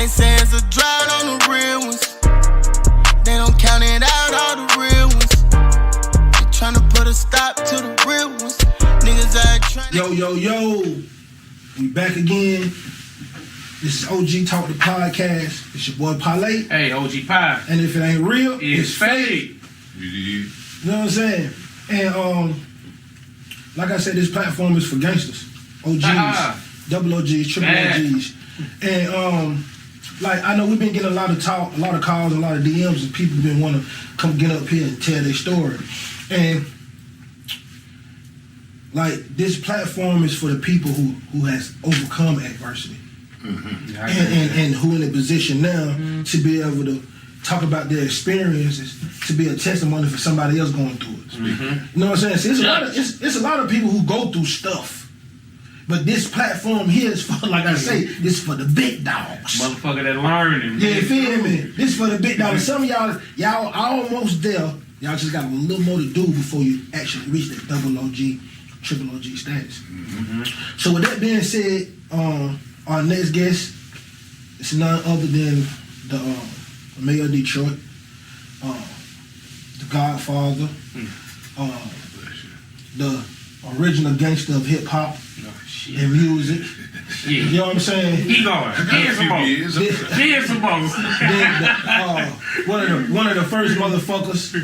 They say it's a drought on the real ones. They don't count it out, all the real ones. They tryna put a stop to the real ones. Niggas out tryna. Yo. We back again. This is OG Talk the Podcast. It's your boy Parlay. Hey, OG Pie. And if it ain't real, it's fake. You know what I'm saying? And like I said, this platform is for gangsters. OGs, double OGs, triple OGs. And like I know we've been getting a lot of talk, a lot of calls, a lot of DMs, and people been want to come get up here and tell their story. And like this platform is for the people who has overcome adversity. Mm-hmm. And who in a position now to be able to talk about their experiences, to be a testimony for somebody else going through it. Mm-hmm. You know what I'm saying? So it's a lot of people who go through stuff. But this platform here is for, like I say, this is for the big dogs. Motherfucker that learning. Yeah, you feel me? This is for the big dogs. Some of y'all almost there. Y'all just got a little more to do before you actually reach that double OG, triple OG status. Mm-hmm. So with that being said, our next guest is none other than the mayor of Detroit, the Godfather, the original gangster of hip hop and music. Yeah. You know what I'm saying? He going. Here's some more. Here's some more. One of the first motherfuckers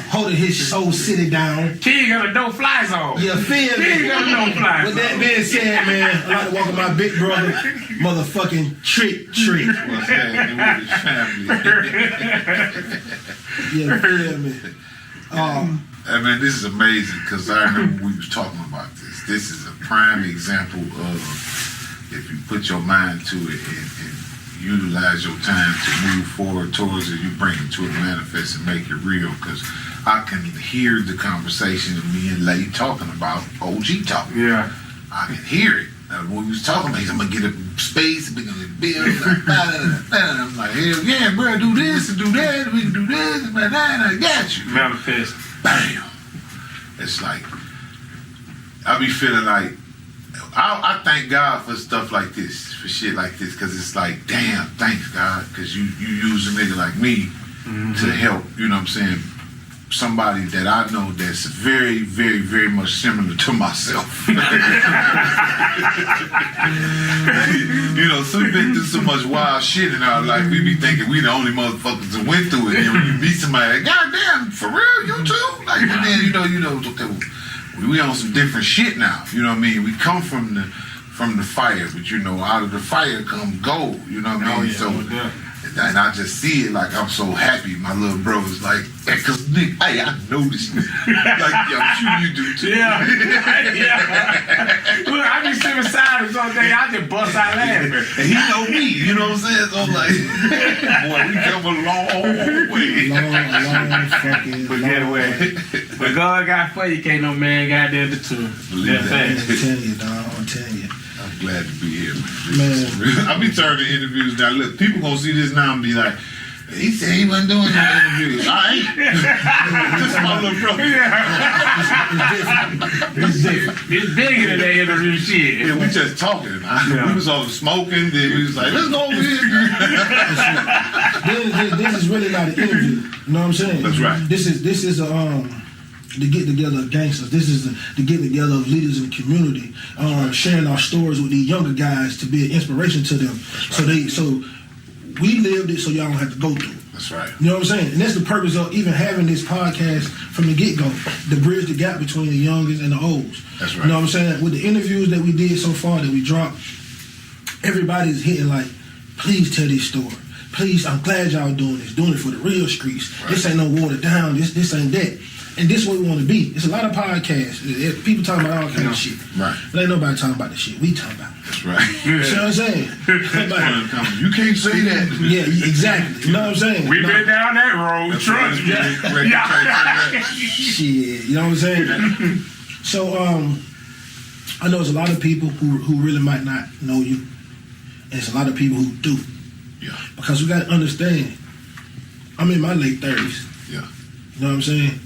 holding his Soul City down. King got a no fly zone. You feel me? King got a no fly zone. With that being said, man, I'd like to welcome my big brother, motherfucking Trick. What's happening with his family? You feel me? I mean, this is amazing because I remember we was talking about this. This is a prime example of if you put your mind to it and utilize your time to move forward towards it, you bring it to a manifest and make it real. Because I can hear the conversation of me and Lay talking about OG talk. Yeah. I can hear it. When we was talking about, I'm gonna get a space, we're gonna build, I'm like, hell yeah, bro, do this and do that, we can do this and that, I got you. Manifest. Bam. It's like, I be feeling like, I thank God for stuff like this, for shit like this, because it's like, damn, thanks God, because you use a nigga like me to help, you know what I'm saying, somebody that I know that's very, very, very much similar to myself. You know, so we've been through so much wild shit in our life, we be thinking we the only motherfuckers that went through it. And when you meet somebody, like, God damn, for real, you too? Like, and then, you know, we on some different shit now. You know what I mean? We come from the fire, but you know, out of the fire come gold. You know what I mean? And I just see it like I'm so happy. My little brother's like, because hey, I know this. Like, yeah, I'm sure you do too. Yeah. Look, I be sitting beside him someday, I just bust out laughing. And he know me, you know what I'm saying? So I'm like, boy, we come a long way. Long fucking But get away. But God got for you, can't no man got there to two. Believe that. I'm telling you, dog. I'm telling you. I'm glad to be here, man. I be turning interviews now. Look, people gonna see this now and be like, he said he wasn't doing no interviews. I ain't. This is my little brother. It's bigger than that interview shit. Yeah, we just talking. We was all smoking. Then we was like, let's go over here. This is really not an interview. You know what I'm saying? That's right. This is the get together of gangsters. This is the get together of leaders in the community, sharing our stories with these younger guys to be an inspiration to them. Right. So we lived it, so y'all don't have to go through it. That's right. You know what I'm saying? And that's the purpose of even having this podcast from the get-go, to bridge the gap between the youngest and the olds. That's right. You know what I'm saying? With the interviews that we did so far, that we dropped, everybody's hitting like, please tell this story. Please, I'm glad y'all doing it for the real streets. Right. This ain't no watered down. This ain't that. And this is what we want to be. It's a lot of podcasts. People talking about all kind of shit. Right. But ain't nobody talking about the shit we talking about. That's right. You know what I'm saying? You can't say that. Yeah, exactly. You know what I'm saying? We've been down that road. Trust me. Shit. You know what I'm saying? So, I know there's a lot of people who really might not know you. And there's a lot of people who do. Yeah. Because we got to understand, I'm in my late 30s. Yeah. You know what I'm saying?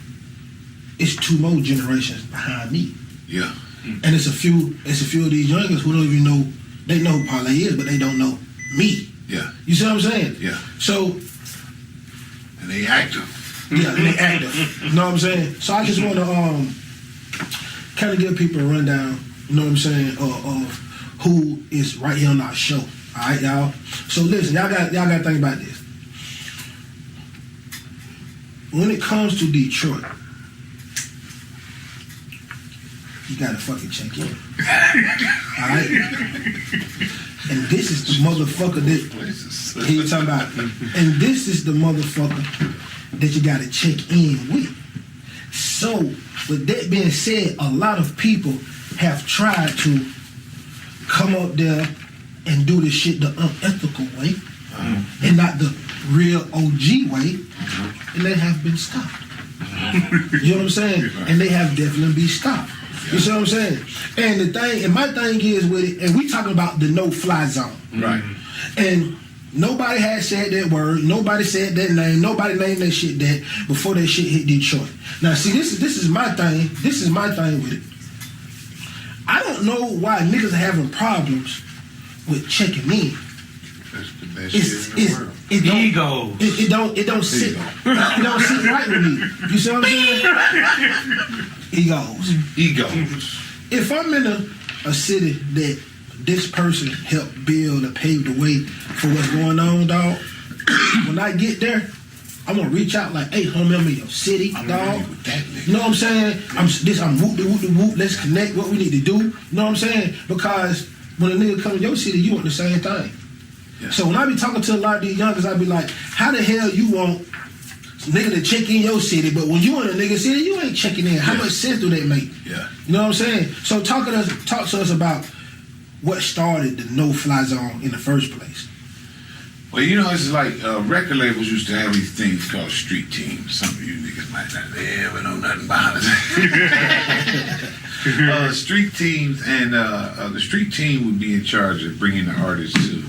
It's two more generations behind me. Yeah. And it's a few of these youngers who don't even know, they know who Parlay is, but they don't know me. Yeah. You see what I'm saying? Yeah. So, and they active. yeah, and they active. You know what I'm saying? So I just want to kind of give people a rundown, you know what I'm saying, of who is right here on our show. All right, y'all? So listen, y'all got to think about this. When it comes to Detroit, you got to fucking check in. All right? And this is the motherfucker that he talking about. And this is the motherfucker that you got to check in with. So, with that being said, a lot of people have tried to come up there and do this shit the unethical way and not the real OG way, and they have been stopped. You know what I'm saying? And they have definitely been stopped. You see what I'm saying? And the thing, and my thing is with it, and we talking about the no-fly zone. Right. And nobody had said that word. Nobody said that name. Nobody named that shit that before that shit hit Detroit. Now, see, this is my thing. This is my thing with it. I don't know why niggas are having problems with checking in. That's the best shit in the world. It don't sit right with me. You see what I'm saying? Egos. If I'm in a city that this person helped build or pave the way for what's going on, dog, when I get there, I'm gonna reach out like, hey, homie, I'm in your city, dog. You know what I'm saying? I'm whoop-de-whoop-de-whoop. Let's connect what we need to do. You know what I'm saying? Because when a nigga come to your city, you want the same thing. Yeah. So when I be talking to a lot of these youngers, I be like, how the hell you want nigga to check in your city, but when you in a nigga city, you ain't checking in. How much sense do that make? Yeah. You know what I'm saying? So talk to us about what started the no-fly zone in the first place. Well, you know, it's like record labels used to have these things called street teams. Some of you niggas might not ever know nothing about it. Street teams, and the street team would be in charge of bringing the artists to,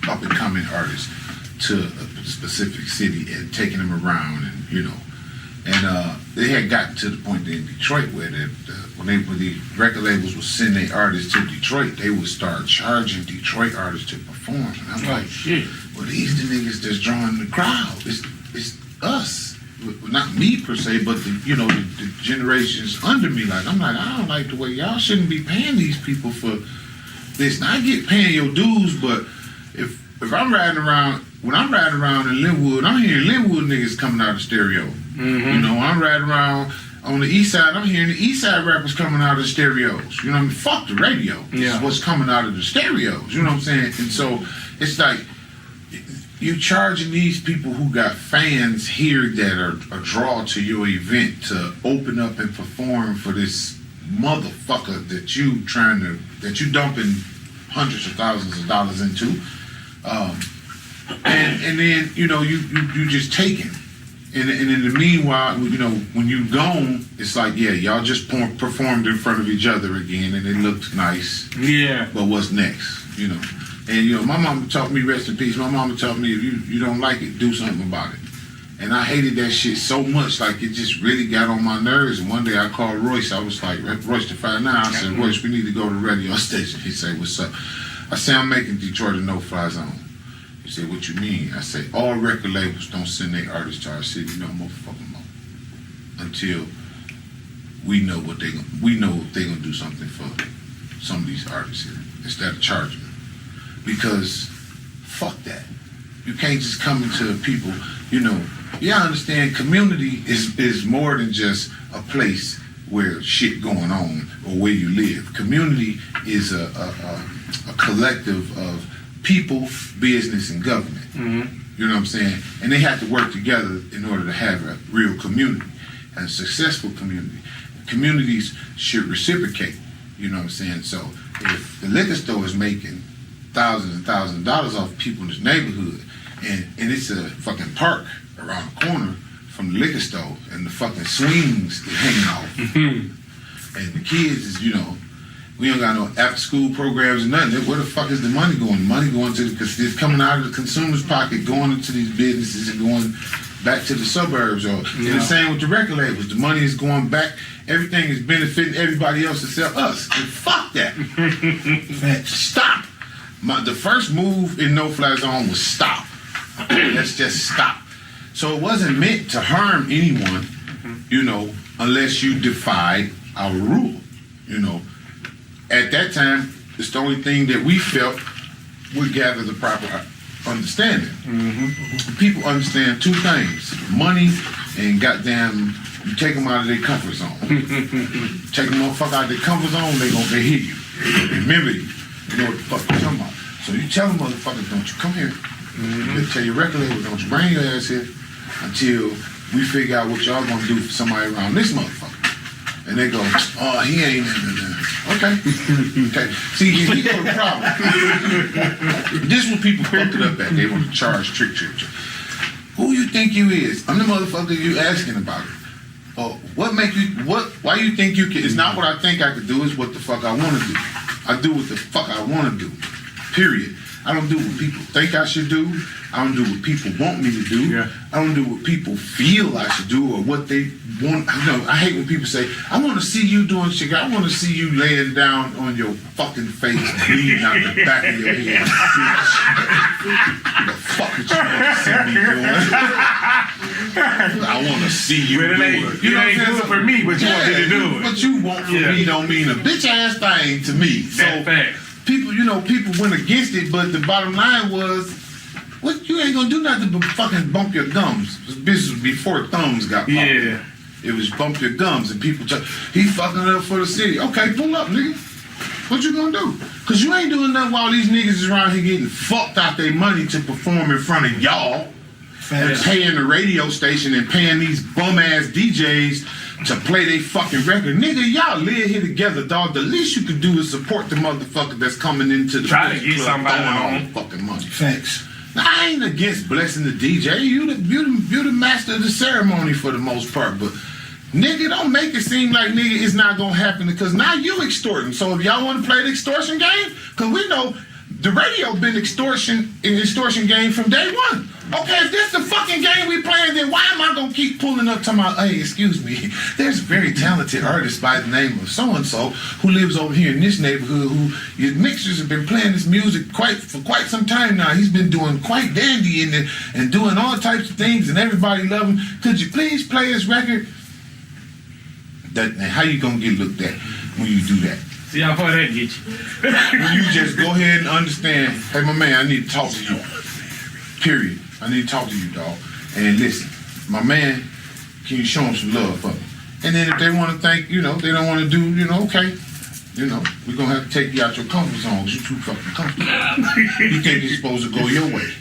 up-and-coming artists to a specific city and taking them around, and they had gotten to the point in Detroit where when the record labels would send their artists to Detroit, they would start charging Detroit artists to perform. And I'm like, shit. Well, these the niggas that's drawing the crowd. It's us, not me per se, but the generations under me. Like, I'm like, I don't like the way y'all shouldn't be paying these people for this. Now, I get paying your dues, but if I'm riding around. When I'm riding around in Linwood, I'm hearing Linwood niggas coming out of stereo. Mm-hmm. You know, when I'm riding around on the east side, I'm hearing the east side rappers coming out of the stereos. You know what I mean? Fuck the radio. This is what's coming out of the stereos. You know what I'm saying? And so it's like you charging these people who got fans here that are drawn to your event to open up and perform for this motherfucker that you dumping hundreds of thousands of dollars into. And then you just taking, and in the meanwhile, when you gone, it's like, yeah, y'all just performed in front of each other again, and it looked nice. Yeah. But what's next? And my mama taught me, rest in peace. My mama taught me, if you don't like it, do something about it. And I hated that shit so much, like it just really got on my nerves. And one day I called Royce. I was like, Royce to 59. I said, Royce, we need to go to the radio station. He said, what's up? I said, I'm making Detroit a no-fly zone. He said, what you mean? I said, all record labels don't send their artists to our city no motherfucking more until we know they're gonna do something for some of these artists here instead of charging them. Because fuck that. You can't just come into people, I understand community is more than just a place where shit going on or where you live. Community is a collective of people, business, and government. Mm-hmm. You know what I'm saying? And they have to work together in order to have a real community, and a successful community. Communities should reciprocate. You know what I'm saying? So if the liquor store is making thousands and thousands of dollars off people in this neighborhood, and it's a fucking park around the corner from the liquor store, and the fucking swings is hanging off, mm-hmm. and the kids is, we don't got no after-school programs or nothing. Where the fuck is the money going? The money going to because it's coming out of the consumer's pocket, going into these businesses and going back to the suburbs. Or and the same with the record labels. The money is going back. Everything is benefiting everybody else except us. And fuck that. Stop. The first move in No Fly Zone was stop. Let's just stop. So it wasn't meant to harm anyone, you know, unless you defied our rule, you know. At that time, it's the only thing that we felt would gather the proper understanding. People understand two things: money and goddamn. You take them out of their comfort zone. Take them motherfucker out of their comfort zone, they hear you. Remember you. You know what the fuck you're talking about. So you tell them motherfuckers, don't you come here. You tell your record label, don't you bring your ass here until we figure out what y'all gonna do for somebody around this motherfucker. And they go, oh, he ain't. Okay. Okay. See, here you go the problem. This is what people fucked it up at. They want to charge trick. Who you think you is? I'm the motherfucker you asking about it. Oh, why you think you can? It's not what I think I could do, it's what the fuck I want to do. I do what the fuck I want to do. Period. I don't do what people think I should do. I don't do what people want me to do. Yeah. I don't do what people feel I should do or what they want. I hate when people say, I want to see you doing shit. I want to see you laying down on your fucking face, bleeding out the back of your head. What the fuck is you want to see me doing? I want to see you do it. You ain't good for me, but you want me to do it. What you want from me don't mean a bitch ass thing to me. That fact. People went against it, but the bottom line was, what, you ain't gonna do nothing but fucking bump your gums. This was before thumbs got popped. Yeah. It was bump your gums and people he fucking up for the city. Okay, pull up, nigga. What you gonna do? Cause you ain't doing nothing while these niggas is around here getting fucked out their money to perform in front of y'all. And paying the radio station and paying these bum ass DJs to play they fucking record. Nigga, y'all live here together, dog. The least you could do is support the motherfucker that's coming into the try to get club somebody throwing on all the fucking money. Facts. Now, I ain't against blessing the DJ. You the master of the ceremony for the most part, but nigga, don't make it seem like nigga it's not gonna happen because now you extorting. So if y'all want to play the extortion game, because we know the radio been extortion game from day one. Okay, if this the fucking game we playing, then why am I gonna keep pulling up to my, hey, excuse me, there's a very talented artist by the name of so-and-so who lives over here in this neighborhood who your mixers have been playing this music for quite some time now. He's been doing quite dandy in it and doing all types of things and everybody love him. Could you please play his record? And how you gonna get looked at when you do that? See how far that get you. When you just go ahead and understand, hey, my man, I need to talk to you. Period. I need to talk to you, dog. And listen, my man, can you show him some love for me? And then if they want to think, they don't want to do, okay. We're going to have to take you out your comfort zone because you're too fucking comfortable. You think it's supposed to go your way.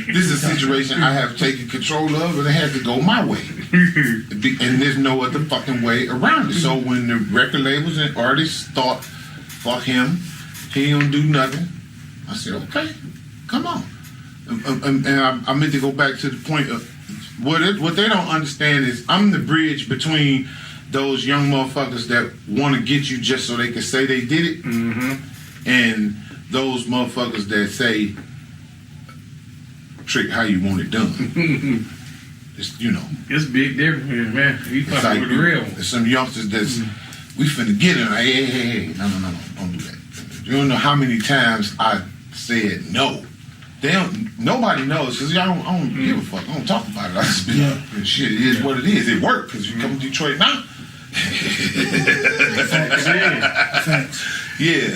This is a situation I have taken control of and it has to go my way. And there's no other fucking way around it. So when the record labels and artists thought, fuck him, he don't do nothing, I said, okay, come on. And I meant to go back to the point of what they don't understand is I'm the bridge between those young motherfuckers that want to get you just so they can say they did it, and those motherfuckers that say, trick how you want it done. It's It's a big difference, man. You fucking like with the real one. There's some youngsters that's we finna get it. Like, hey, no, don't do that. You don't know how many times I said no. Nobody knows because I don't give a fuck. I don't talk about it. I just be like, shit, it is what it is. It worked because you come to Detroit now. Facts. Yeah.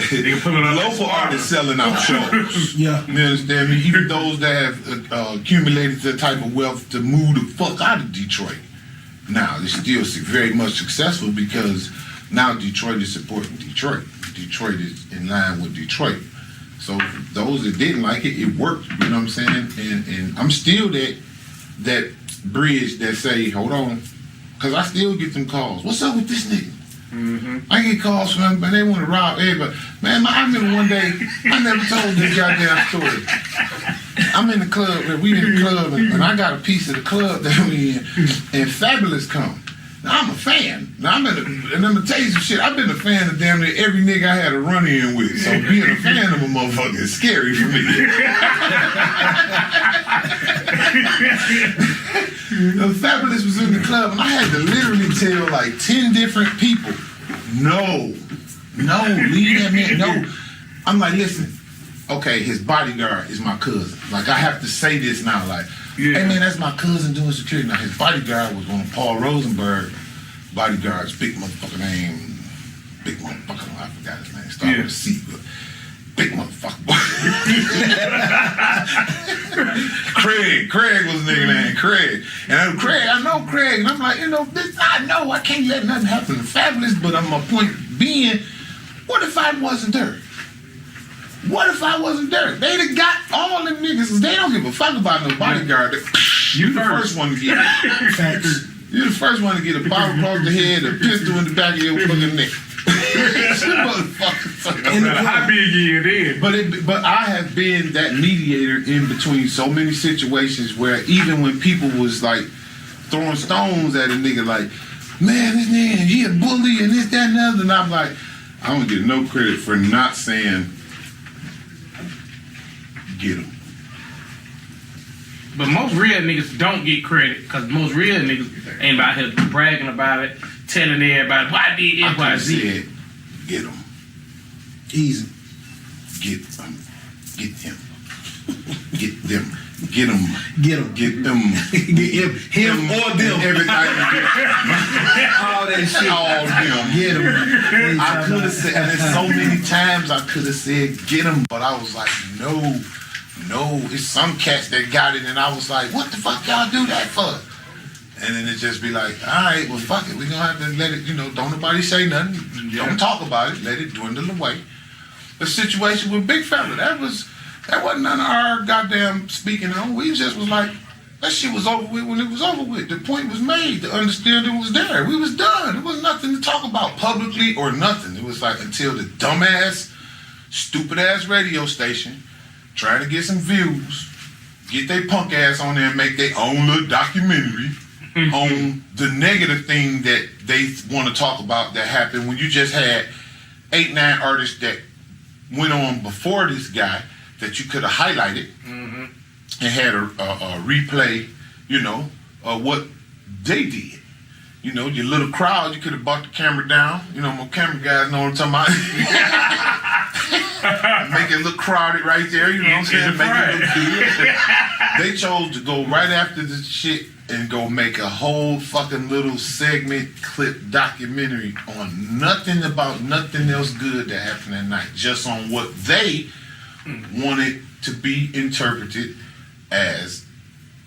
Local artists selling out shows. Yeah. You understand me? Even those that have accumulated the type of wealth to move the fuck out of Detroit. Now, they're still very much successful because now Detroit is supporting Detroit. Detroit is in line with Detroit. So those that didn't like it, it worked. You know what I'm saying? And I'm still that bridge that say, hold on, because I still get them calls. What's up with this nigga? I get calls from them, but they want to rob everybody. Man, I remember one day, I never told this goddamn story. I'm in the club, we in the club, and I got a piece of the club that we in, and Fabulous come. Now, I'm a fan. Now, and I'm gonna tell you some shit. I've been a fan of damn near every nigga I had a run-in with. So being a fan of a motherfucker is scary for me. Fabulous was in the club, and I had to literally tell like 10 different people, no, leave that man, no. I'm like, listen, okay, his bodyguard is my cousin. Like, I have to say this now, like, hey man, that's my cousin doing security. Now, his bodyguard was on Paul Rosenberg. Bodyguard's big motherfucker name. Big motherfucker, I forgot his name. Started with a C, but big motherfucker. Craig was the nigga name, Craig. And Craig, I know Craig, and I'm like, I can't let nothing happen to Fabulous, but my point being, what if I wasn't there? What if I wasn't there? They'd have got all them niggas. They don't give a fuck about no bodyguard. You the first one to get it. You're the first one to get a bottle across the head, a pistol in the back of your fucking neck. How big you is? But I have been that mediator in between so many situations where even when people was like throwing stones at a nigga, like, man, this nigga, he a bully and this, that, and the other, and I'm like, I don't get no credit for not saying, get him. But most real niggas don't get credit because most real niggas ain't out here bragging about it, telling everybody, why I did X, Y, Z. Get him. Easy. Get them. Get him. Get them. Get him. Get him. Get them. Get him or them. Everything. All that shit. All them. Get him. I could have said, and there's so many times I could have said, get him, but I was like, no, it's some cats that got it, and I was like, what the fuck y'all do that for? And then it just be like, all right, well, fuck it. We're going to have to let it, don't nobody say nothing. Don't talk about it. Let it dwindle away. The situation with Big Fella, that wasn't none of our goddamn speaking on. We just was like, that shit was over with when it was over with. The point was made. The understanding was there. We was done. There was nothing to talk about publicly or nothing. It was like until the dumbass, stupid-ass radio station trying to get some views, get their punk ass on there and make their own little documentary on the negative thing that they want to talk about that happened when you just had 8-9 artists that went on before this guy that you could have highlighted and had a replay, of what they did. Your little crowd, you could have brought the camera down. My camera guys know what I'm talking about. Make it look crowded right there, you know what I'm saying? Make it look good. They chose to go right after this shit and go make a whole fucking little segment clip documentary on nothing about nothing else good that happened that night, just on what they wanted to be interpreted as,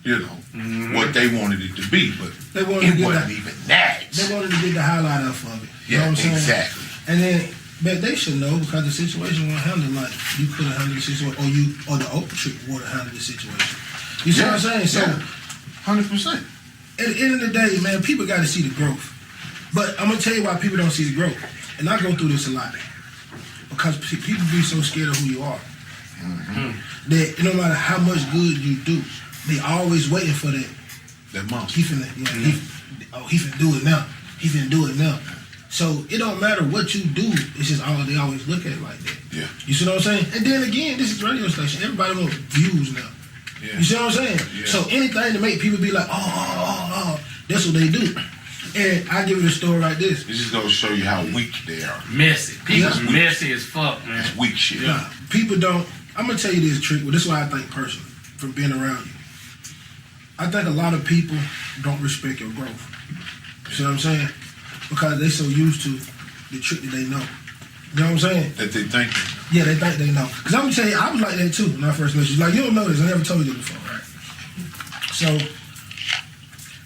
what they wanted it to be, but it wasn't even that. They wanted to get the highlight off of it. You know what I'm saying? Exactly. And then, but they should know because the situation wasn't handled like you could have handled the situation, or the Oprah trick would have handled the situation. You see what I'm saying? So, 100%. At the end of the day, man, people got to see the growth. But I'm gonna tell you why people don't see the growth, and I go through this a lot because people be so scared of who you are that no matter how much good you do, they always waiting for that monster. He finna do it now. He finna do it now. So it don't matter what you do. It's just they always look at it like that. Yeah. You see what I'm saying? And then again, this is a radio station. Everybody wants views now. Yeah. You see what I'm saying? Yeah. So anything to make people be like, oh, that's what they do. And I give you a story like this. It's just gonna show you how weak they are. Messy. People's messy as fuck, man. It's weak shit. Nah, people don't. I'm gonna tell you this trick. Well, this is what I think personally from being around you. I think a lot of people don't respect your growth. You see what I'm saying? Because they so used to the trick that they know. You know what I'm saying? That they think. Yeah, they think they know. Because I'm gonna tell you, I was like that too when I first met you. Like, you don't know this. I never told you this before, right? So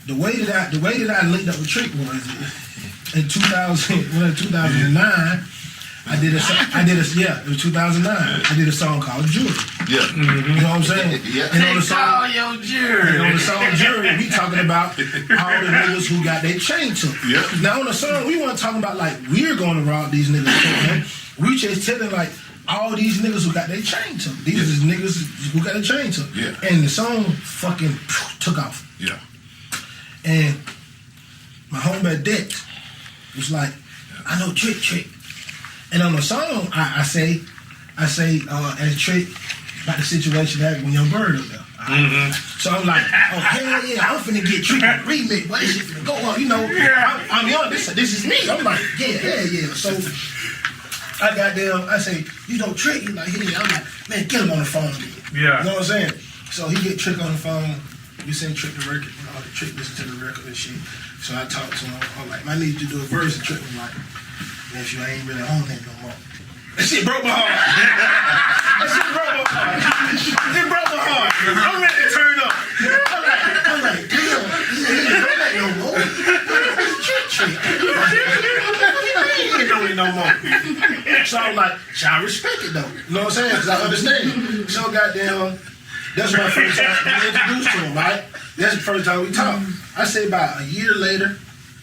the way that I linked up with Trick was in 2009. It was 2009. I did a song called Jury. Yeah. You know what I'm saying? Yeah. And on the song, your jury. and on the song Jury, we talking about all the niggas who got their chain took. Yeah. Now on the song, we weren't talking about like we're going to rob these niggas. Man. We just telling like all these niggas who got their chain took. These is niggas who got their chain took. Yeah. And the song fucking took off. Yeah. And my homie Dex was like, I know Trick. And on the song, I say, as Trick, about the situation that happened when Young Bird up there. So I'm like, oh hell yeah, I'm finna get Trick in the remix. Why this shit finna go on? I'm young. This is me. I'm like, yeah. So I say, you don't Trick. He like, yeah. I'm like, man, get him on the phone. Dude. Yeah. You know what I'm saying? So he get Trick on the phone. We send Trick the record. You know, the Trick listen to the record and shit. So I talk to him. I'm like, I need you to do a verse. And Trick was like, man, if you ain't really on that no more. That shit broke my heart. That shit broke my heart. It broke my heart. I'm ready to turn up. I'm like, damn, he ain't doing that no more. Trick. He ain't doing it no more. So I'm like, I respect it though. You know what I'm saying? Because I understand. So goddamn, that's my first time being introduced to him, right? That's the first time we talked. I say about a year later,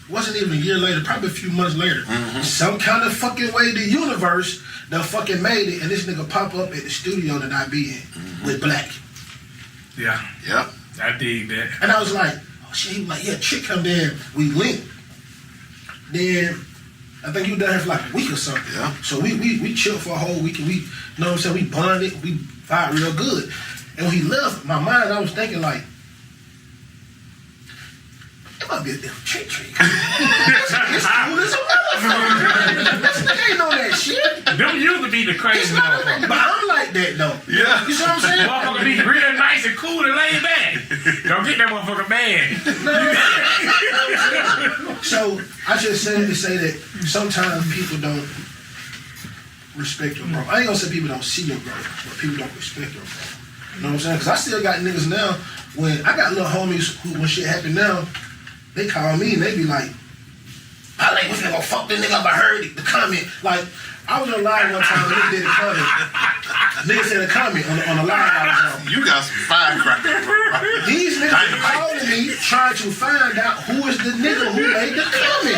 wasn't even a year later, probably a few months later, some kind of fucking way the universe done fucking made it, and this nigga pop up at the studio that I be in with Black. Yeah. Yep. I dig that. And I was like, oh shit, he was like, yeah, Trick come there, we linked. Then I think you were down here for like a week or something. Yeah. So we chilled for a whole week and we, you know what I'm saying, we bonded, we vibed real good. And when he left, my mind, I was thinking like, it might be a damn Trick. It's cool as a motherfucker. This nigga ain't on that shit. Them used to be the crazy motherfuckers. But I'm like that though. Yeah. You see what I'm saying? Motherfucker be real nice and cool and laid back. Don't get that motherfucker mad. So I just said to say that sometimes people don't respect your growth. I ain't gonna say people don't see your growth, but people don't respect your growth. You know what I'm saying? Because I still got niggas now, when I got little homies who, when shit happen now, they call me and they be like, I like, what's gonna fuck this nigga up? I heard the comment. Like, I was on live one time and they did a comment. Nigga said a comment on the live I was on. You got some firecrackers, bro. These niggas are calling me trying to find out who is the nigga who made the comment.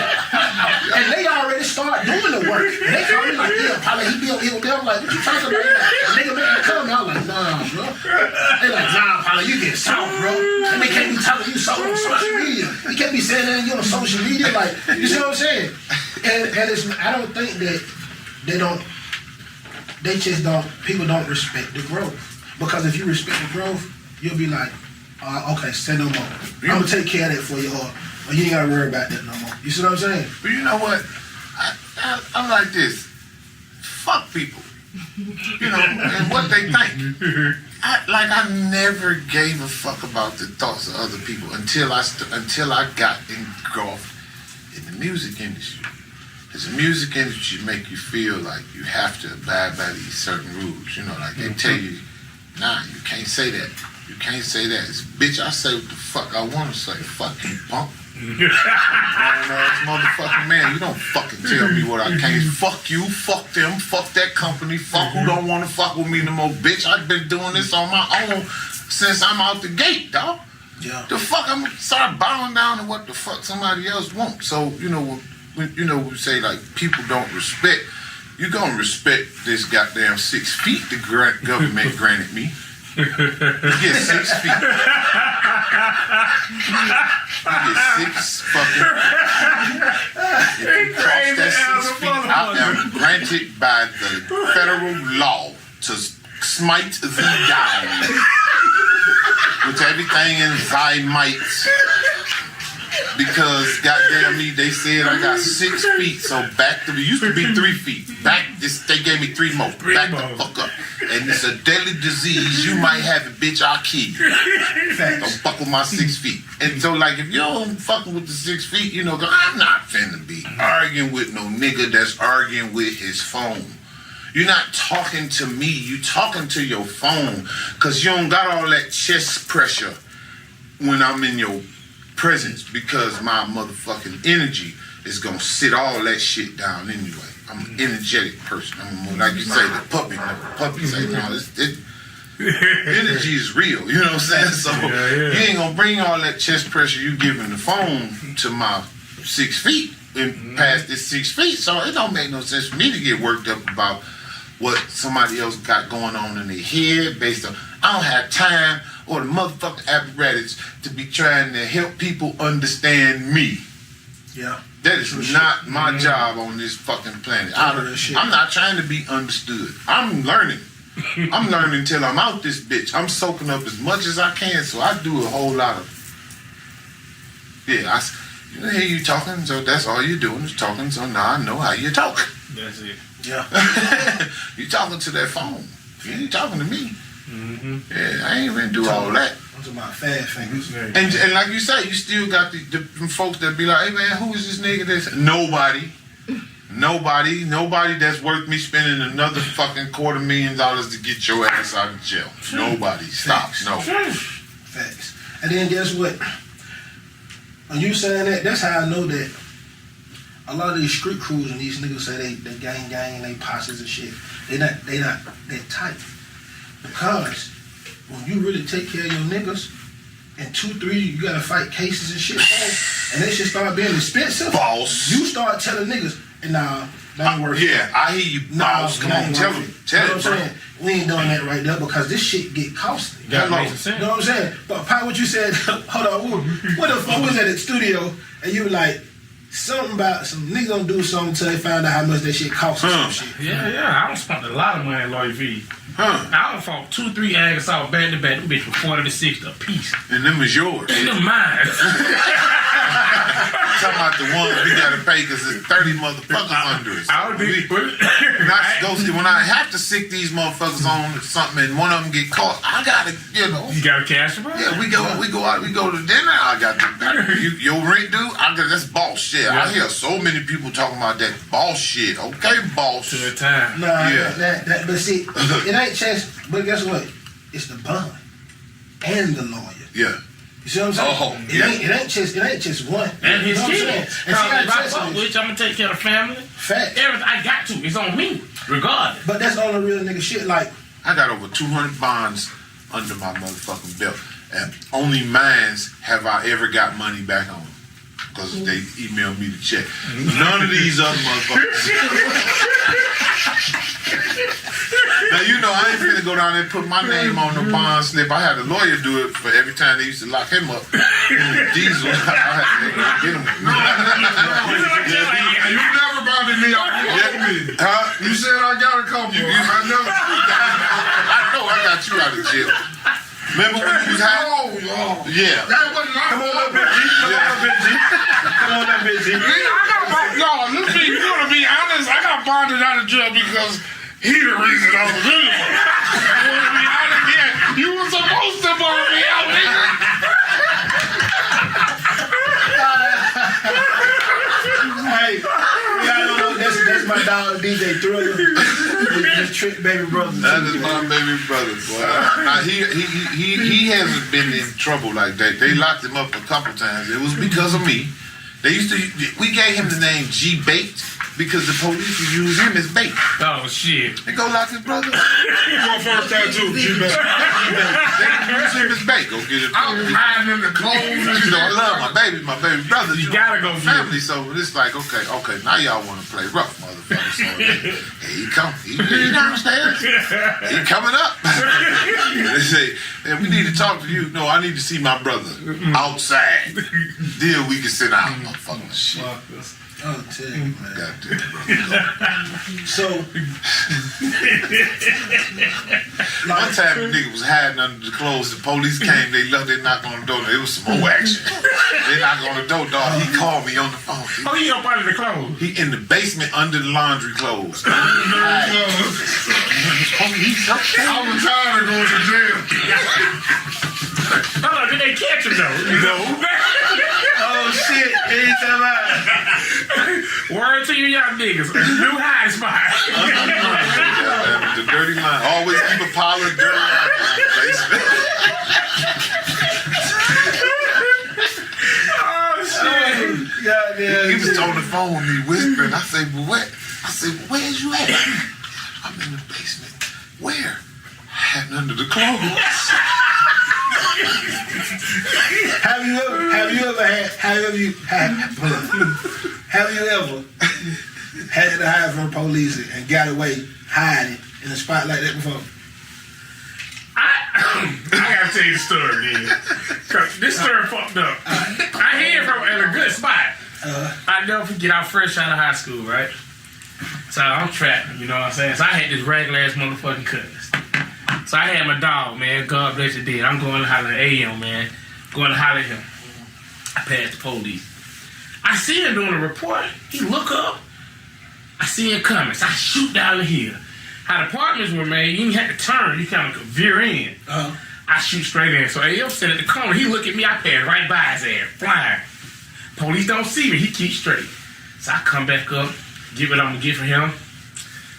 And they already start doing the work. And they call me like, yeah, probably he be on here with them. Like, what you talking about? The nigga made the comment. I was like, nah, bro. They like, nah, probably you get soft, bro. And they can't be telling you so on social media. You can't be saying that on social media. Like, you see what I'm saying? And it's, I don't think that people don't respect the growth. Because if you respect the growth, you'll be like, okay, say no more. I'm gonna take care of that for you, or you ain't gotta worry about that no more. You see what I'm saying? But you know what? I'm like this. Fuck people. You know, and what they think. I never gave a fuck about the thoughts of other people until I got engulfed in the music industry. Because the music industry make you feel like you have to abide by these certain rules. You know, like they tell you, nah, you can't say that. You can't say that. It's, bitch, I say what the fuck I want to say. Fuck you, punk. It's motherfucking man. You don't fucking tell me what I can't. Fuck you, fuck them, fuck that company, fuck who don't want to fuck with me no more, bitch. I've been doing this on my own since I'm out the gate, dog. Yeah. The fuck, I'm gonna start bowing down to what the fuck somebody else wants. So, you know, we say like people don't respect. You gonna respect this goddamn 6 feet the government granted me. You get 6 feet. You get 6 fucking feet. If you cross that 6 feet, I am granted by the federal law to smite thee down with everything in thy might. Because goddamn me, they said I got 6 feet, so back to, it used to be 3 feet. They gave me 3 more. Back the fuck up. And it's a deadly disease. You might have it, bitch. I'll kill you. Don't fuck with my 6 feet. And so, like, if you don't fucking with the 6 feet, you know, I'm not finna be arguing with no nigga that's arguing with his phone. You're not talking to me. You talking to your phone. Because you don't got all that chest pressure when I'm in your presence, because my motherfucking energy is gonna sit all that shit down anyway. I'm an energetic person. I'm like you say, the puppy say, no, energy is real. You know what I'm saying? So you ain't gonna bring all that chest pressure you giving the phone to my 6 feet and past this 6 feet. So it don't make no sense for me to get worked up about what somebody else got going on in their head based on, I don't have time or the motherfucking apparatus to be trying to help people understand me. Yeah. That is not my job on this fucking planet. I'm not trying to be understood. I'm learning. I'm learning till I'm out this bitch. I'm soaking up as much as I can, so I do a whole lot of, I hear you talking, so that's all you're doing is talking, so now I know how you talk. That's it. Yeah. You talking to that phone. You ain't talking to me. Mm-hmm. Yeah, I ain't even do all that. I'm talking about fast fingers. And like you say, you still got the folks that be like, hey man, who is this nigga that's Nobody that's worth me spending another fucking $250,000 to get your ass out of jail. Nobody. Stop. No. Facts. And then guess what? When you saying that, that's how I know that a lot of these street crews and these niggas say they gang and they posses and shit. They not that tight. Because when you really take care of your niggas, and 2-3 you gotta fight cases and shit, and they should start being expensive. Boss. You start telling niggas, nah, that ain't worth it. Yeah, I hear you, boss. Come on, tell him. You know what I'm saying? We ain't doing that right there because this shit get costly. That makes You sense. know what I'm saying? But Pat, what you said, hold on, what if I was at the studio and you were like, something about some niggas gonna do something until they find out how much that shit costs or some shit. Yeah, I done spent a lot of money on lawyer fees. Huh. I done fought 2-3 Arkansas back to back. Them bitch for 40 to 60 a piece. And them is yours. And them mine. Talking about the ones we gotta pay because there's 30 motherfuckers under us. When I have to sick these motherfuckers on something and one of them get caught, I gotta, You gotta cash them out? Yeah, we go out, we go to dinner. I got your rent due. That's boss shit. Yeah. I hear so many people talking about that boss shit. Okay, boss. To the time. Nah, Yeah. but see, it ain't just. But guess what? It's the bond and the lawyer. Yeah. You see what I'm saying? Oh, it ain't just one. And his you know what I'm kids. saying? And see, I If I trust fuck this. with you, I'm gonna take care of the family. Fact. Everything I got to. It's on me, regardless. But that's on the real nigga shit. Like, I got over 200 bonds under my motherfucking belt, and only mines have I ever got money back on because they emailed me the check. None of these other motherfuckers. Now you know I ain't finna go down there and put my name on the bond slip. I had a lawyer do it for every time they used to lock him up. Diesel, I had to get him. You never bonded me out. Huh? You said I got a couple. I never. I know I got you out of jail. Remember when you was high? Yeah. That wasn't my come on up, Benji. Come on up, Benji. You gonna be honest, I got bonded out of jail because he the reason I was in it. I wanna be honest, yeah. You were supposed to bond me out, nigga. Hey, y'all know that's my dog DJ Thriller. His Trick Baby Brother. That is my baby brother, boy. Now he hasn't been in trouble like that. They locked him up a couple times. It was because of me. We gave him the name G Bait because the police would use him as bait. Oh shit. They go lock his brother. My first tattoo, G-Bag. They use him as bait. Go get it. I'm hiding in the clothes. You know, I love my baby brother. You gotta go family. So it's like, okay, now y'all want to play rough, motherfucker. So hey, he come, he downstairs. He coming up. They say, hey, we need to talk to you. No, I need to see my brother outside. Then we can sit down, motherfucker. Shit. Oh, tell you, man. Goddamn, brother. So, One time the nigga was hiding under the clothes. The police came. They knocked on the door. There was some more action. They knocked on the door, dog. He called me on the phone. Oh, you up under the clothes? He in the basement under the laundry clothes. I was tired of going to jail. Hold on, did they catch him though? No. oh shit, anytime Word to you young niggas. New high spot. The dirty line. Always keep a pile of dirty line in the basement. Oh shit. goddamn. He was on the phone with me whispering. I said, well, what? I said, where's you at? I'm in the basement. Where? Hiding under the clothes. Have you ever had to hide from police and got away hiding in a spot like that before? I gotta tell you the story, man. Cause this story fucked up. I hear from at a good spot. I never forget, I fresh out of high school, right? So I'm trapping, you know what I'm saying? So I had this regular ass motherfucking cousin. So I had my dog, man. God bless you, dead. I'm going to holler at AM, man. Going to holler at him. I passed the police. I see him doing a report. He look up. I see him coming, so I shoot down the hill. How the Partments were made, you didn't have to turn, you kind of could veer in. I shoot straight in. So AF sitting at the corner, he look at me, I pass right by his ass, flying. Police don't see me, he keeps straight. So I come back up, give what I'm gonna get for him.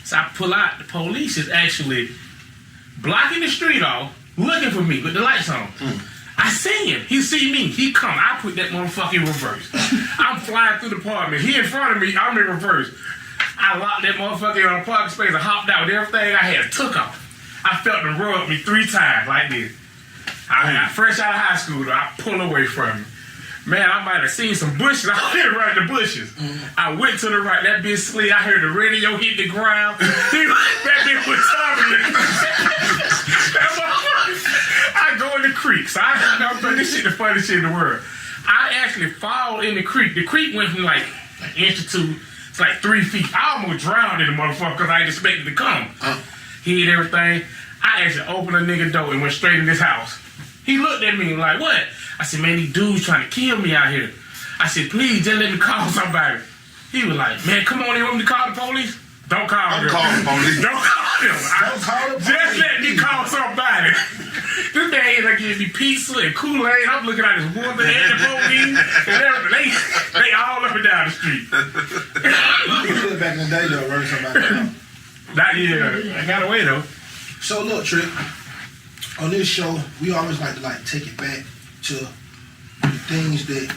So I pull out, the police is actually blocking the street off, looking for me with the lights on. I see him, he see me, he come, I put that motherfucker in reverse. I'm flying through the apartment, he in front of me, I'm in reverse. I locked that motherfucker in a parking space and hopped out with everything I had, took off. I felt them rub me 3 times like this. I got fresh out of high school, though, I pull away from him. Man, I might have seen some bushes. I went right in the bushes. I went to the right. That bitch slid. I heard the radio hit the ground. That bitch was tumbling. I go in the creek. So this shit the funniest shit in the world. I actually fall in the creek. The creek went from like an inch or 2 to like 3 feet. I almost drowned in the motherfucker because I ain't expected to come. He hit everything. I actually opened a nigga door and went straight in this house. He looked at me like, what? I said, man, these dudes trying to kill me out here. I said, please, just let me call somebody. He was like, man, come on, you want me to call the police? Don't call them. Don't call the police. Don't call them. Don't call the police. Just let me call somebody. This man ended up giving me pizza and Kool-Aid. I'm looking at this woman and the police and everything. They all up and down the street. You look back in the day, though, running somebody down. Not yet. I got away, though. So look, Trick, on this show, we always like to take it back to the things that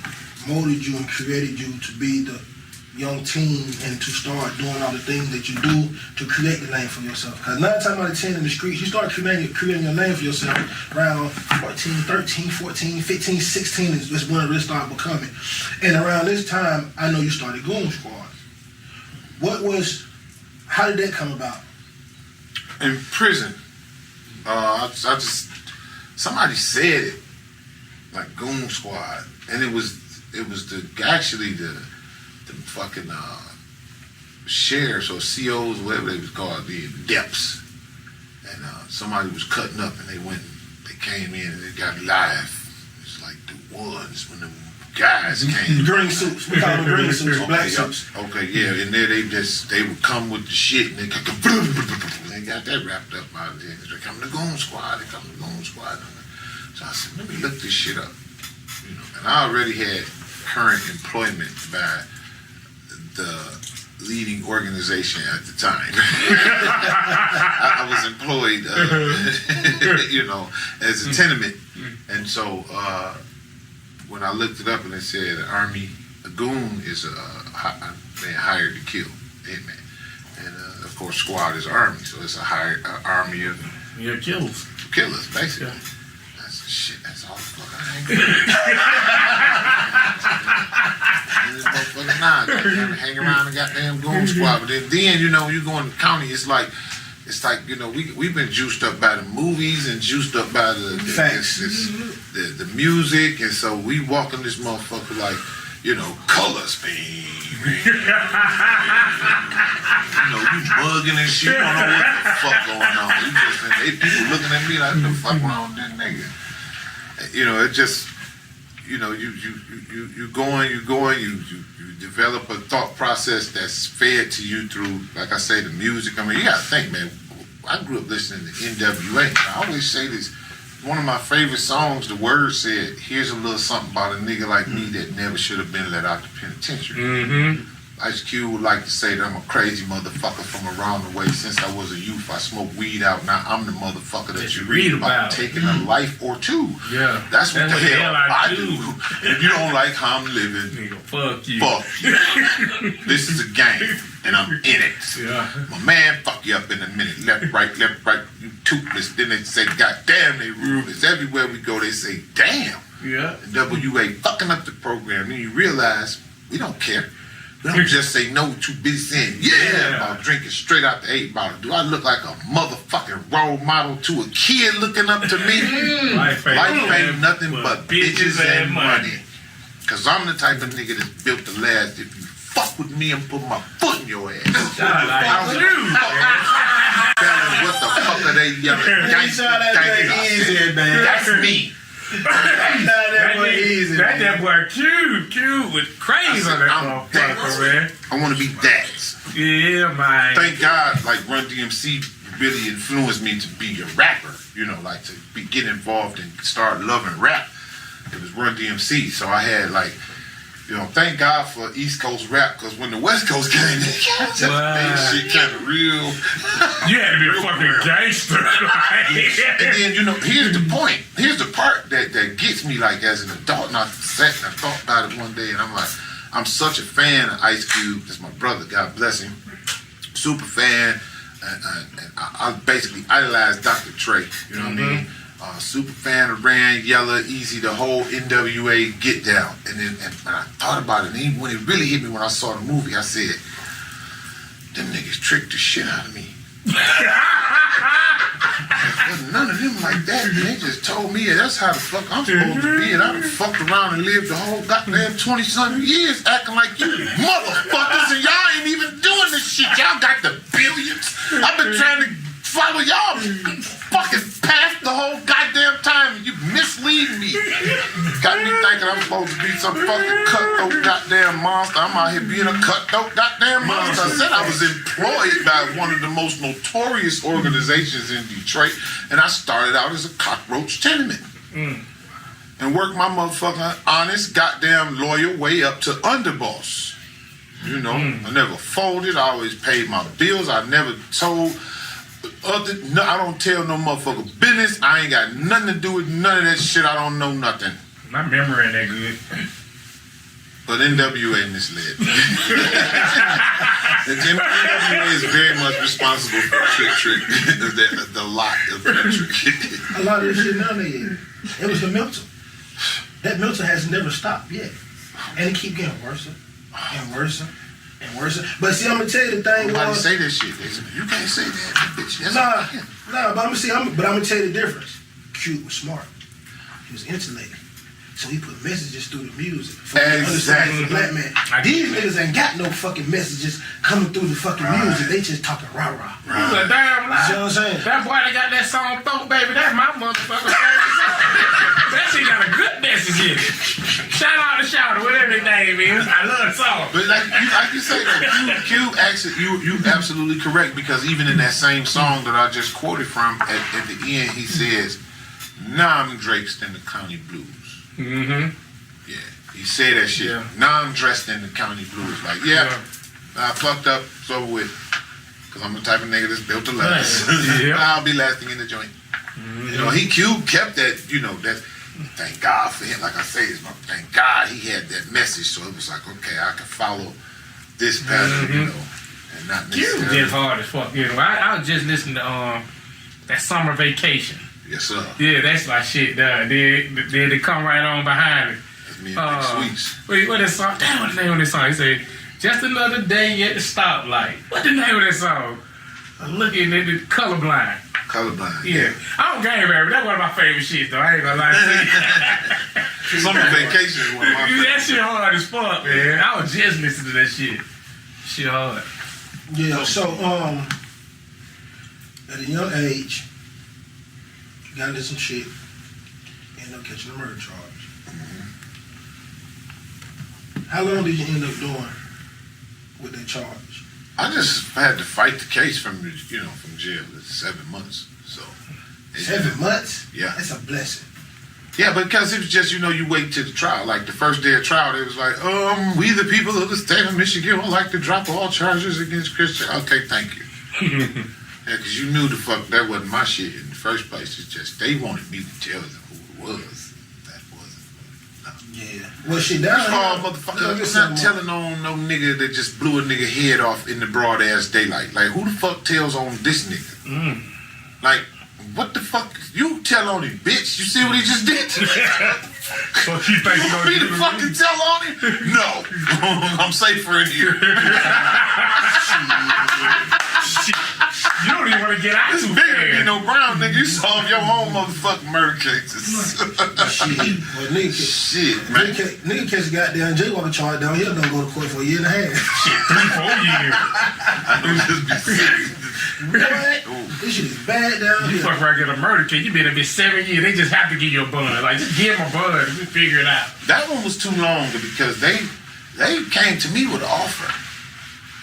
molded you and created you to be the young teen and to start doing all the things that you do to create the name for yourself. Because 9 times out of 10 in the streets, you start creating your name for yourself around 14, 13, 14, 15, 16 is when it really started becoming. And around this time, I know you started Goon Squad. How did that come about? In prison, somebody said it, like Goon Squad, and it was the fucking sheriffs or COs, whatever they was called, the depths, and somebody was cutting up, and they came in and they got live. It's like the ones when the guys came. Green suits, we call them green suits, black suits. Okay, yeah, and there they would come with the shit, and they got that wrapped up out there. They come to Goon Squad. So I said, let me look this shit up. You know, and I already had current employment by the leading organization at the time. I was employed, as a tenement, and so when I looked it up and it said a goon is a man hired to kill, hitman. And of course, squad is army, so it's a hired army of killers, basically. Yeah. That's shit. That's all the fuck I ain't this motherfucker nah, hang around the goddamn Goon Squad. But then when you go in the county, it's like we've been juiced up by the movies and juiced up by the music, and so we walk in this motherfucker like colors, baby. You bugging and shit. You don't know what the fuck going on. You just people looking at me like, what the fuck wrong with that nigga? It just, you develop a thought process that's fed to you through, like I say, the music. I mean, you gotta think, man. I grew up listening to NWA. I always say this. One of my favorite songs, the words said, here's a little something about a nigga like me that never should have been let out the penitentiary. Mm-hmm. Ice Cube would like to say that I'm a crazy motherfucker from around the way. Since I was a youth, I smoked weed out. Now I'm the motherfucker that you read about taking a life or two. Yeah. That's what the hell I do. If you don't like how I'm living, nigga, fuck you. Fuck you. This is a game, and I'm in it. Yeah. My man, fuck you up in a minute. Left, right, you toothless. Then they say, God damn, they ruthless. Everywhere we go, they say, damn. Yeah. And WA fucking up the program. Then you realize, we don't care. We don't just say no, too busy saying about drinking straight out the 8 bottle. Do I look like a motherfucking role model to a kid looking up to me? Life ain't nothing but bitches and money. Cause I'm the type of nigga that's built to last. If you fuck with me, I'm putting my foot in your ass. What the fuck are they yelling? That's me. That boy easy. That boy Q was crazy on that motherfucker, man. I want to be that. Yeah, man. Thank God, like Run DMC really influenced me to be a rapper. You know, like to get involved and start loving rap. It was Run DMC, so I had like, you know, thank God for East Coast rap, because when the West Coast came in, shit kind of real. You had to be a fucking gangster. And then, you know, here's the point. Here's the part that gets me, like, as an adult. And I sat and I thought about it one day, and I'm like, I'm such a fan of Ice Cube. That's my brother, God bless him. Super fan. And I basically idolized Dr. Dre. You know what I mean? Super fan of Ran, Yella, Easy, the whole NWA get down. And then and I thought about it, and even when it really hit me when I saw the movie, I said, them niggas tricked the shit out of me. Wasn't none of them like that. They just told me that's how the fuck I'm supposed to be, and I done fucked around and lived the whole goddamn 20-something years acting like you motherfuckers, and y'all ain't even doing this shit. Y'all got the billions. I've been trying to follow y'all fucking path the whole goddamn time, and you mislead me. Got me thinking I'm supposed to be some fucking cutthroat goddamn monster. I'm out here being a cutthroat goddamn monster. I said I was employed by one of the most notorious organizations in Detroit, and I started out as a cockroach tenement. And worked my motherfucking honest goddamn loyal way up to underboss. You know, I never folded. I always paid my bills. I never told no, I don't tell no motherfucker business. I ain't got nothing to do with none of that shit. I don't know nothing. My memory ain't that good. But NWA misled. NWA is very much responsible for Trick. the lot of Trick. A lot of this shit now it was the Milton. That Milton has never stopped yet. And it keep getting worse and worse and worse. But see, I'm gonna tell you the thing. Nobody say that shit. You can't say that, bitch. That's but I'm gonna tell you the difference. Q was smart. He was insulated. So he put messages through the music. Exactly. Black man. These niggas ain't got no fucking messages coming through the fucking music. They just talking rah-rah. You was a damn lie. You know what I'm saying? That boy that got that song Throat Baby, that's my motherfucking favorite song. That shit got a good message in it. Shout out to Shout, whatever his name is. I love the song. But like you say that, Q actually, you absolutely correct, because even in that same song that I just quoted from, at the end, he says, "Now I'm draped in the county blues." Mm-hmm. Yeah, he said that shit. Yeah. Now I'm dressed in the county blues. Like, I fucked up, it's over with. Because I'm the type of nigga that's built to last. Yeah. I'll be lasting in the joint. Mm-hmm. You know, Q kept that, you know, that, thank God for him. Like I say, thank God he had that message. So it was like, okay, I can follow this pattern, you know, and not necessarily. Q did hard as fuck. You know, I was just listening to that Summer Vacation. Yes, sir. Yeah, that's my shit, dog. They come right on behind it. That's me and Big Sweets. Wait, what that song? Damn, what the name of this song? He said, "Just another day at the stoplight." What the name of that song? I'm looking at the Colorblind. Colorblind. Yeah. I don't game, baby. That's one of my favorite shit, though. I ain't gonna lie to you. Summer Vacation is one of my favorite. That shit hard as fuck, man. I was just listening to that shit. Shit hard. Yeah, so, at a young age, got into some shit, ended up catching a murder charge. How long did you end up doing with that charge? I just had to fight the case from jail. It's 7 months. So 7 months? Yeah. That's a blessing. Yeah, because it was just, you wait till the trial. Like the first day of trial, it was like, we the people of the state of Michigan would like to drop all charges against Christian. Okay, thank you. Yeah, because you knew the fuck that wasn't my shit in the first place. It's just they wanted me to tell them who it was. That wasn't. No. Yeah. Well, shit, that's motherfucker. I'm not telling on no nigga that just blew a nigga head off in the broad ass daylight. Like, who the fuck tells on this nigga? Like, what the fuck? You tell on him, bitch. You see what he just did? Fuck you think you Me to fucking tell on him? No. I'm safer in here. Shit. You don't even want to get out It's too bigger than fast. no brown nigga. You solve your own motherfucking murder cases. Shit. Well, Shit, man. Nigga catch a goddamn jaywalking charge down here, don't go to court for a year and a half. Shit, 3-4 years. I know this be sick. This shit is bad down You here. fuck around, get a murder case. You been there been 7 years. They just have to give you a bun. Like, just give them a bun and we figure it out. That one was too long because they came to me with an offer.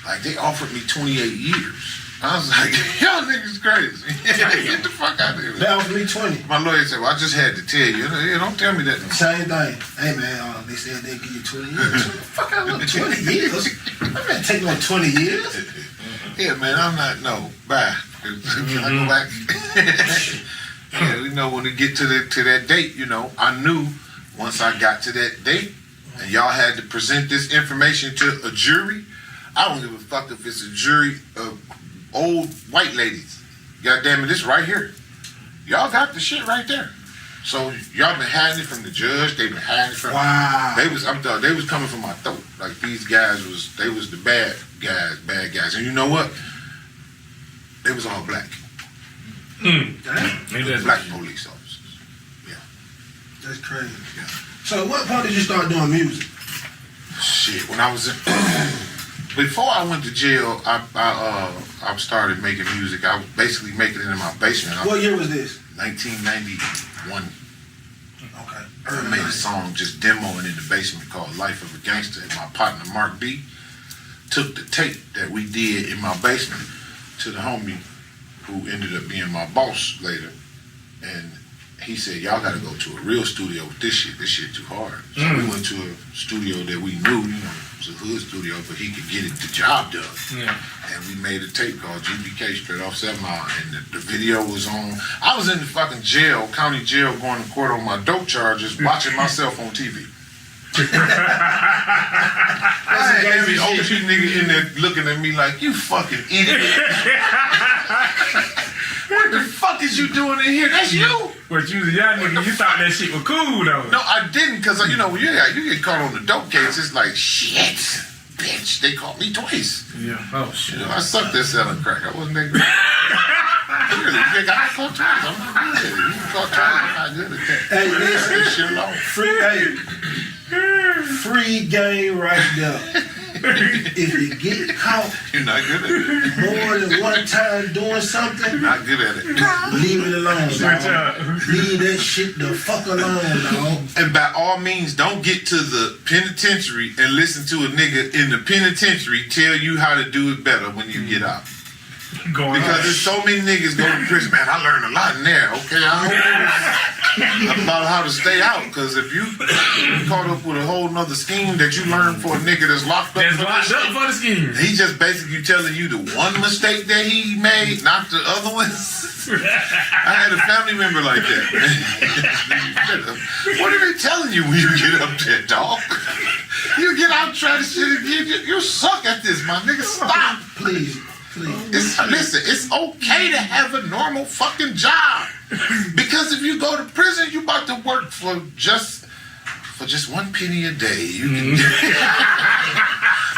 Like, they offered me 28 years. I was like, y'all niggas crazy. Get the fuck out of here. They offered me 20. My lawyer said, well, I just had to tell you. Don't tell me that. Same thing. Hey man, they said they'd give you 20 years. What the fuck I look 20 years? I'm not taking no 20 years. Yeah, man, I'm not, no. Bye. Can I go back? Yeah, when we get to that date, I knew once I got to that date and y'all had to present this information to a jury, I don't give a fuck if it's a jury of old white ladies. God damn it, this right here. Y'all got the shit right there. So y'all been hiding it from the judge. They been hiding it from. Wow. They was coming from my throat. Like these guys was the bad guys. And you know what? They was all black. Damn. Black police officers. Yeah. That's crazy. Yeah. So at what point did you start doing music? Shit, when I was before I went to jail, I started making music. I was basically making it in my basement. What year was this? 1991. Okay. I made a song just demoing in the basement called Life of a Gangster. And my partner, Mark B, took the tape that we did in my basement to the homie who ended up being my boss later. And he said, y'all got to go to a real studio with this shit. This shit too hard. So we went to a studio that we knew, it was a hood studio, but he could get the job done. Yeah. And we made a tape called GBK, Straight Off 7 Mile, and the video was on. I was in the fucking jail, county jail, going to court on my dope charges, watching myself on TV. That's every old shit nigga in there looking at me like, you fucking idiot. What the fuck is you doing in here? That's you. But you was a young nigga, you thought that shit was cool though. No, I didn't, because, when you get caught on the dope case, it's like, shit, bitch, they caught me twice. Yeah. Oh, shit. I sucked at selling crack. I wasn't that good. Really, you got caught twice. I'm not good at it. You caught twice, I'm not good at that. Hey, listen. Shit alone. Free game right there. If you get caught You're not good at it. more than one time doing something, Not good at it. leave it alone, Good dog. job. Leave that shit the fuck alone, dog. And by all means, don't get to the penitentiary and listen to a nigga in the penitentiary tell you how to do it better when you get out. Because there's so many niggas go to prison. Man, I learned a lot in there. Okay, I hope about how to stay out. Because if you caught up with a whole nother scheme that you learned for a nigga that's locked up, That's locked up for the scheme. he just basically telling you the one mistake that he made, not the other ones. I had a family member like that. What are they telling you when you get up there, dog? You get out and try to shit again. You suck at this, my nigga. Stop. Please. Listen, it's okay to have a normal fucking job. Because if you go to prison, you about to work for just 1 penny a day. You can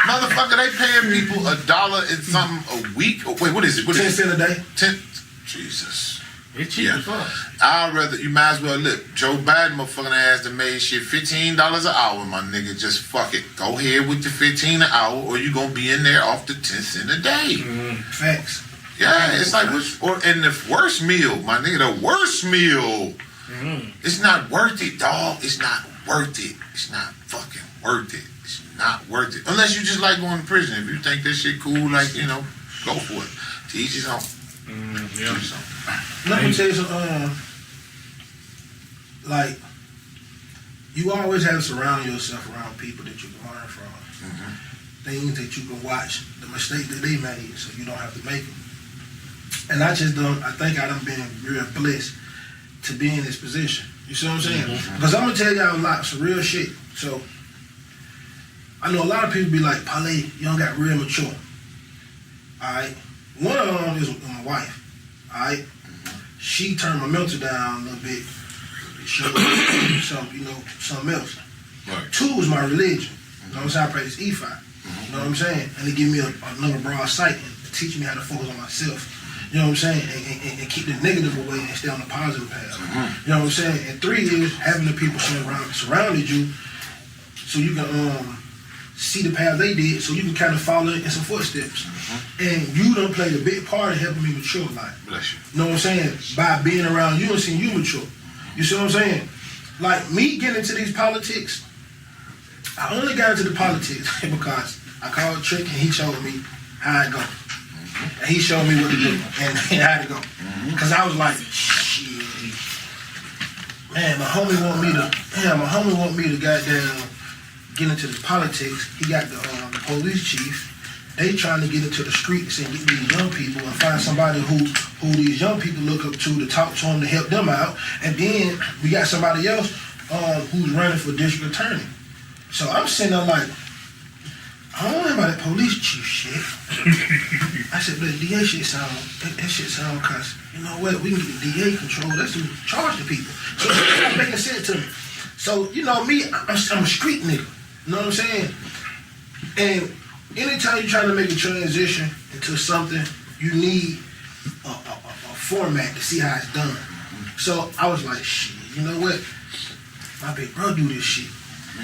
motherfucker, they paying people $1 and something a week. Oh, wait, what is it? 10 cents a day. 10. Jesus. It's cheap as fuck. I'd rather, you might as well look. Joe Biden motherfucking ass that made shit $15 an hour, my nigga. Just fuck it. Go ahead with the 15 an hour, or you gonna be in there off the 10 cents a day. Facts. Yeah, it's like, and the worst meal, my nigga, the worst meal. It's not worth it, dog. It's not worth it. It's not fucking worth it. It's not worth it. Unless you just like going to prison. If you think this shit cool, like, go for it. To each his own. Yeah. Let me tell you something. Like, you always have to surround yourself around people that you can learn from. Things that you can watch, the mistakes that they made, so you don't have to make them. And I think I done been real blessed to be in this position. You see what I'm saying? Because I'm going to tell y'all some real shit. So, I know a lot of people be like, Parlay, you don't got real mature. Alright? One of them is my wife. Alright? She turned my mental down a little bit. Showed me something else. Right. 2 is my religion. You know what I'm saying? I practice E5. You know what I'm saying? And it give me another broad sight and teach me how to focus on myself. You know what I'm saying? And keep the negative away and stay on the positive path. You know what I'm saying? And 3 is having the people surrounded you so you can see the path they did, so you can kind of follow in some footsteps. And you done played a big part in helping me mature in life. Bless you. You know what I'm saying? By being around you and seeing you mature. You see what I'm saying? Like me getting into these politics, I only got into the politics because I called Trick and he showed me how it go. And he showed me what to do and how to go. Cause I was like, shit. Man, my homie want me to goddamn get into the politics. He got the police chief. They trying to get into the streets and get these young people and find somebody who these young people look up to talk to them, to help them out. And then we got somebody else who's running for district attorney. So I'm sitting there like, I don't know about that police chief shit. I said, but the DA shit that shit sound, cause you know what, we can get the DA control. That's who charge the people. So it's not making sense to me. So, you know me, I'm a street nigga. You know what I'm saying? And anytime you're trying to make a transition into something, you need a format to see how it's done. So I was like, shit, you know what? My big bro do this shit.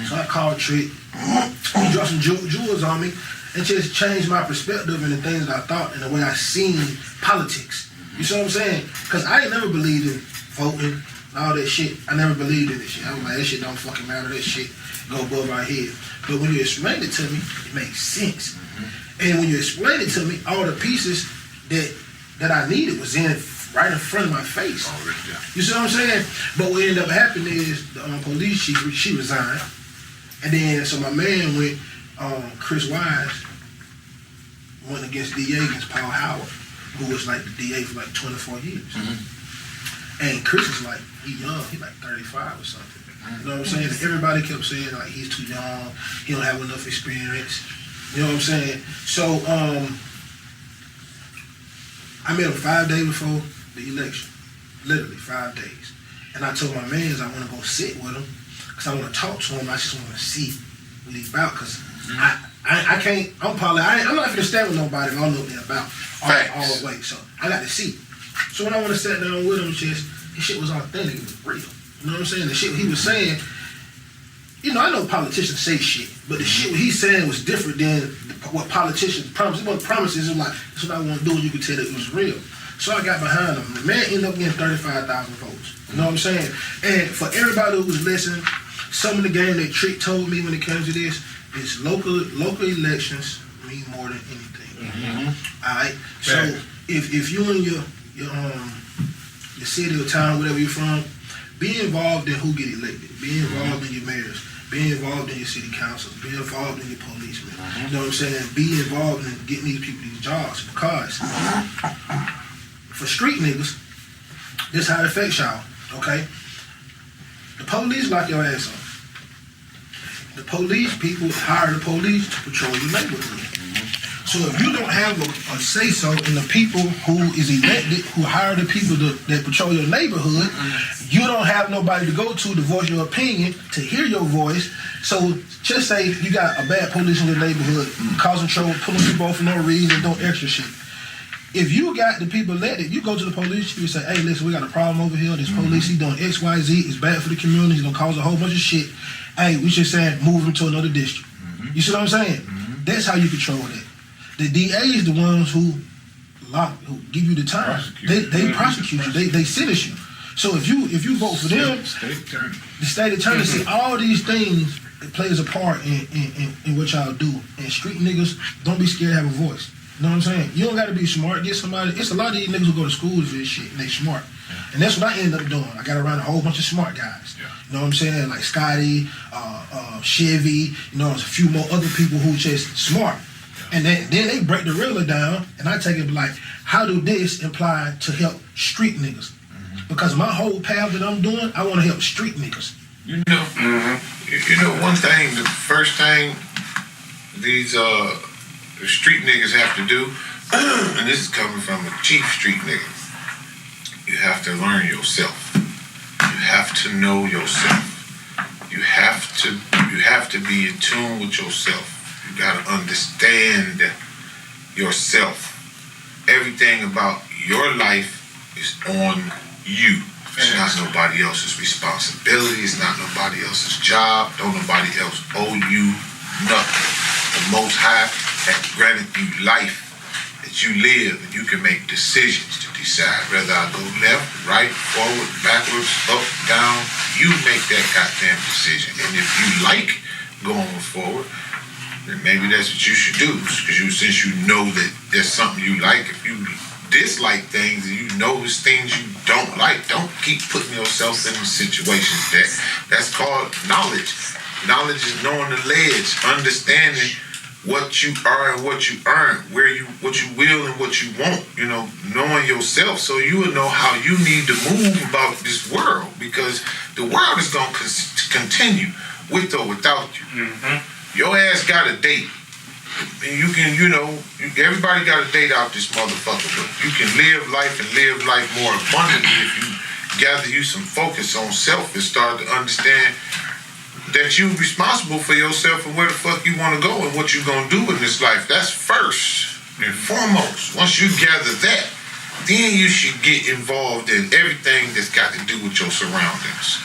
So I called Trick. He dropped some jewels on me and just changed my perspective and the things that I thought and the way I seen politics. You see what I'm saying? Because I ain't never believed in voting and all that shit. I never believed in this shit. I was like, that shit don't fucking matter. That shit go above our head. But when you explain it to me, it makes sense. And when you explain it to me, all the pieces that I needed was right in front of my face. You see what I'm saying? But what ended up happening is the police chief, she resigned. And then, so my man went, Chris Wise, went against DA against Paul Howard, who was like the DA for like 24 years. And Chris is like, he young, he like 35 or something. You know what I'm saying? And everybody kept saying like, he's too young, he don't have enough experience. You know what I'm saying? So, I met him 5 days before the election, literally 5 days. And I told my mans I want to go sit with him because I want to talk to him. I just want to see what he's about because I can't, I'm not going to stand with nobody if I don't know what they're about all the way. So I got to see. So when I want to sit down with him, his shit was authentic, it was real. You know what I'm saying? The shit he was saying, you know, I know politicians say shit, but the shit he's saying was different than what politicians promise. What promises is like, that's what I want to do, and you could tell that it was real. So I got behind him. The man ended up getting 35,000 votes. You know what I'm saying? And for everybody who was listening, some of the game that Trick told me when it comes to this is local elections mean more than anything. All right. So if you in your city or town, whatever you're from, be involved in who get elected. Be involved in your mayors. Be involved in your city councils. Be involved in your policemen. You know what I'm saying? Be involved in getting these people these jobs because for street niggas, this how it affects y'all. Okay? The police lock your ass up. The police people hire the police to patrol your neighborhood. So if you don't have a say-so in the people who is elected, who hire the people that patrol your neighborhood, you don't have nobody to go to voice your opinion, to hear your voice. So just say you got a bad police in your neighborhood, causing trouble, pulling people off for no reason, doing extra shit. If you got the people elected, you go to the police chief and say, hey, listen, we got a problem over here. This police, he's doing X, Y, Z. It's bad for the community. He's going to cause a whole bunch of shit. Hey, we just saying move him to another district. You see what I'm saying? That's how you control that. The DA is the ones who give you the time. They prosecute you. They sentence you. So if you vote for them, the state attorney see all these things that plays a part in what y'all do. And street niggas, don't be scared to have a voice. You know what I'm saying? You don't got to be smart. Get somebody. It's a lot of these niggas who go to school for this shit and they smart. And that's what I ended up doing. I got around a whole bunch of smart guys. You know what I'm saying? Like Scotty, Chevy, you know, there's a few more other people who just smart. And then they break the regular down, and I take it like, how do this apply to help street niggas? Because my whole path that I'm doing, I want to help street niggas. You know, one thing, the first thing these street niggas have to do, and this is coming from a chief street nigga, you have to learn yourself. You have to know yourself. You have to be in tune with yourself. You gotta understand yourself. Everything about your life is on you. It's not nobody else's responsibility. It's not nobody else's job. Don't nobody else owe you nothing. Most High has granted you life that you live, and you can make decisions to decide whether I go left, right, forward, backwards, up, down. You make that goddamn decision. And if you like going forward, then maybe that's what you should do. Because since you know that there's something you like, if you dislike things and you know there's things you don't like, don't keep putting yourself in situations that's called knowledge. Knowledge is knowing the ledge, understanding what you are and what you earn, what you will and what you want, knowing yourself so you will know how you need to move about this world, because the world is going to continue with or without you. Mm-hmm. Your ass got a date. And you can, everybody got a date out this motherfucker, but you can live life and live life more abundantly if you gather you some focus on self and start to understand that you're responsible for yourself and where the fuck you want to go and what you're going to do in this life. That's first and foremost. Once you gather that, then you should get involved in everything that's got to do with your surroundings.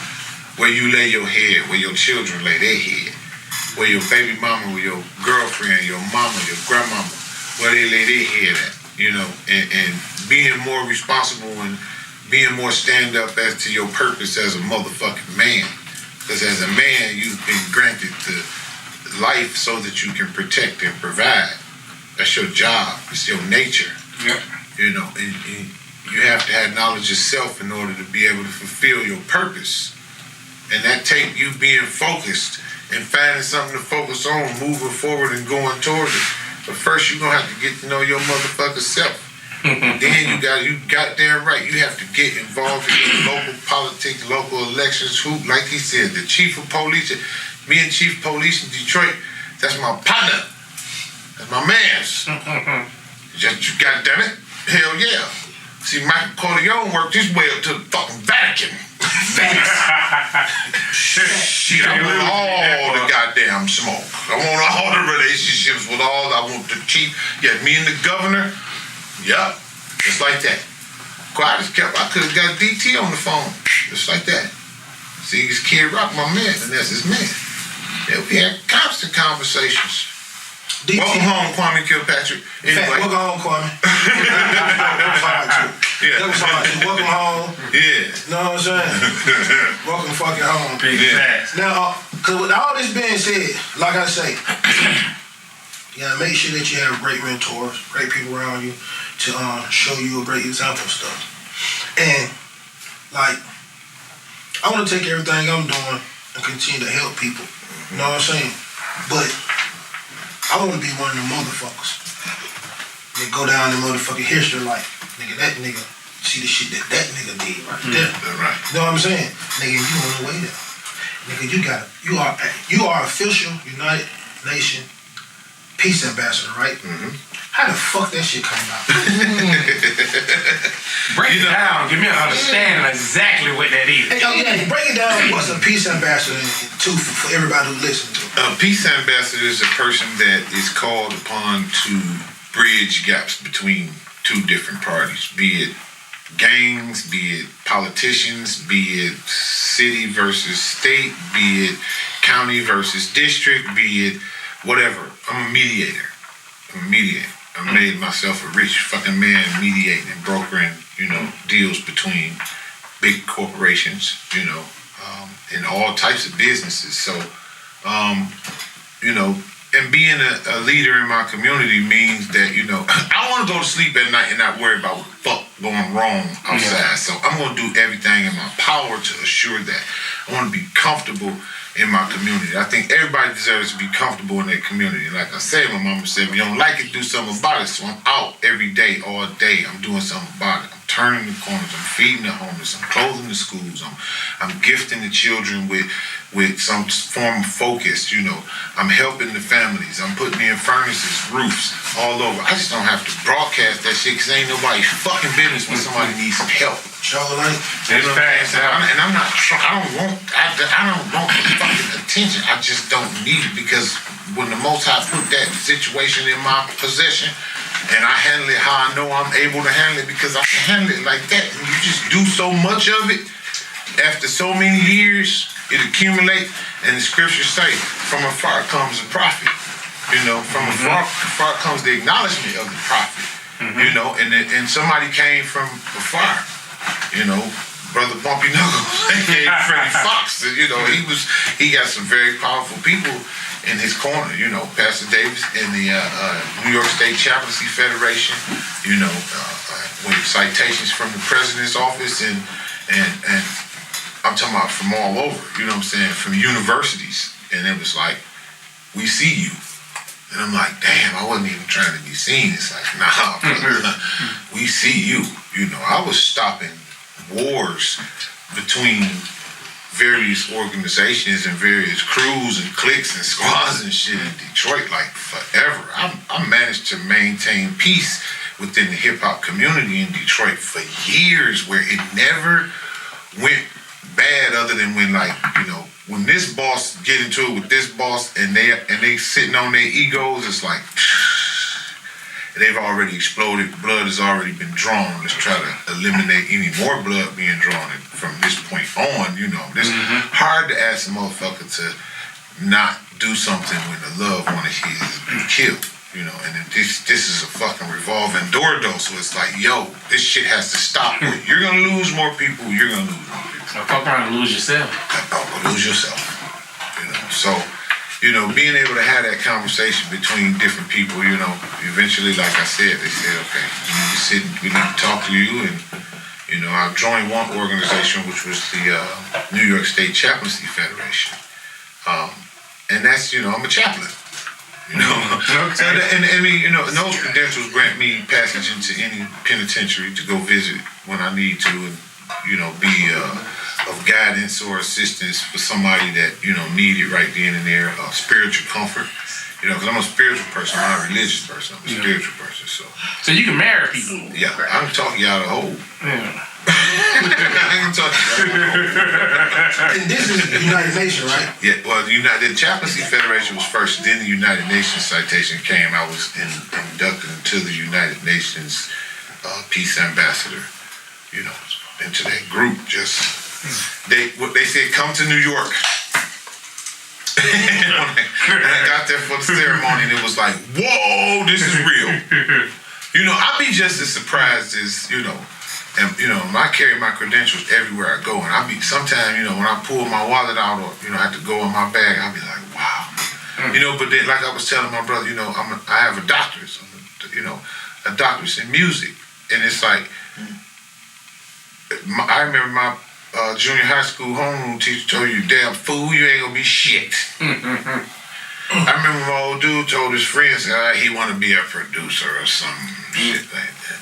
Where you lay your head, where your children lay their head, where your baby mama, where your girlfriend, your mama, your grandmama, where they lay their head at, and being more responsible and being more stand up as to your purpose as a motherfucking man. Because as a man, you've been granted the life so that you can protect and provide. That's your job. It's your nature. Yep. And you have to have knowledge of self in order to be able to fulfill your purpose. And that take you being focused and finding something to focus on, moving forward and going towards it. But first, you're going to have to get to know your motherfucking self. Then you goddamn right, you have to get involved in local politics, local elections. Who, like he said, the chief of police, me and chief of police in Detroit, that's my partner. That's my man's. Just goddamn it, hell yeah. See, Michael Corleone worked his way up to the fucking Vatican. Shit, I want all the goddamn smoke. I want all the relationships with all. I want the chief. Yeah, me and the governor. Yep, just like that. I could have got DT on the phone, just like that. See, this Kid Rock, my man, and that's his man. Yeah, we had constant conversations. DT. Welcome home, Kwame Kilpatrick. Anyway. Welcome home, Kwame. That was hard too. Welcome home. Yeah. Know what I'm saying? Welcome fucking home. Big fast. Now, because with all this being said, like I say, you gotta make sure that you have great mentors, great people around you to show you a great example of stuff. And, like, I want to take everything I'm doing and continue to help people. You know what I'm saying? But I want to be one of them motherfuckers that go down in motherfucking history like, nigga, that nigga, see the shit that nigga did right there. Right. You know what I'm saying? Nigga, you on the way there. Nigga, you are official United Nations Peace Ambassador, right? Mm-hmm. How the fuck that shit come about? Break it down. Give me an understanding of exactly what that is. Hey, break it down. What's a peace ambassador too for everybody who listens to it? A peace ambassador is a person that is called upon to bridge gaps between two different parties, be it gangs, be it politicians, be it city versus state, be it county versus district, be it whatever. I'm a mediator. I made myself a rich fucking man mediating and brokering, deals between big corporations, and all types of businesses. So, and being a leader in my community means that, I want to go to sleep at night and not worry about what the fuck going wrong outside. Yeah. So I'm going to do everything in my power to assure that. I want to be comfortable in my community. I think everybody deserves to be comfortable in their community. Like I said, my mama said, if you don't like it, do something about it. So I'm out every day, all day. I'm doing something about it. I'm turning the corners. I'm feeding the homeless. I'm clothing the schools. I'm gifting the children with some form of focus. I'm helping the families. I'm putting in furnaces, roofs, all over. I just don't have to broadcast that shit because ain't nobody's fucking business when somebody needs some help. And I'm not. I don't want the fucking attention. I just don't need it because when the Most High put that situation in my possession, and I handle it how I know I'm able to handle it because I can handle it like that. And you just do so much of it. After so many years, it accumulates, and the scriptures say, "From afar comes a prophet." You know, from afar comes the acknowledgement of the prophet. You know, and somebody came from afar. You know, Brother Bumpy Knuckles, Freddie Fox. You know, he got some very powerful people in his corner. You know, Pastor Davis and the New York State Chaplaincy Federation. You know, with citations from the president's office and I'm talking about from all over. You know what I'm saying? From universities, and it was like, we see you. And I'm like, damn, I wasn't even trying to be seen. It's like, nah, brother, we see you. You know, I was stopping wars between various organizations and various crews and cliques and squads and shit in Detroit like forever. I managed to maintain peace within the hip-hop community in Detroit for years where it never went bad other than when, like, you know, when this boss get into it with this boss and they sitting on their egos, it's like they've already exploded. Blood has already been drawn. Let's try to eliminate any more blood being drawn from this point on. You know, it's hard to ask a motherfucker to not do something when the loved one of his has been killed. You know, and this is a fucking revolving door though. So it's like, yo, this shit has to stop. You're gonna lose more people. You're gonna lose more people. Fuck around and lose yourself. Lose yourself. You know, so, you know, being able to have that conversation between different people, you know, eventually, like I said, they said, okay, you need to sit, we need to talk to you. And, you know, I joined one organization, which was the New York State Chaplaincy Federation. And that's, you know, I'm a chaplain. You know, and I mean, you know, those credentials grant me passage into any penitentiary to go visit when I need to, and, you know, be of guidance or assistance for somebody that, you know, need it right then and there. Spiritual comfort, you know, because I'm a spiritual person, I'm not a religious person. I'm a spiritual person, so you can marry people. Yeah, I can talk you out of the hole. Yeah. I can talk you out of the hole. And this is the United Nations, right? Yeah, well, the Chaplaincy Federation was first, then the United Nations citation came. I was inducted into the United Nations Peace Ambassador, you know, into that group. Just they said, come to New York. And I got there for the ceremony, and it was like, whoa, this is real. You know, I'd be just as surprised as, you know, and, you know, I carry my credentials everywhere I go, and I'd be, sometimes, you know, when I pull my wallet out or, you know, I have to go in my bag, I'd be like, wow. You know, but then, like I was telling my brother, you know, I have a doctorate, so, you know, a doctorate in music, and it's like, I remember my junior high school homeroom teacher told you, damn fool, you ain't gonna be shit. I remember my old dude told his friends he want to be a producer or some shit like that.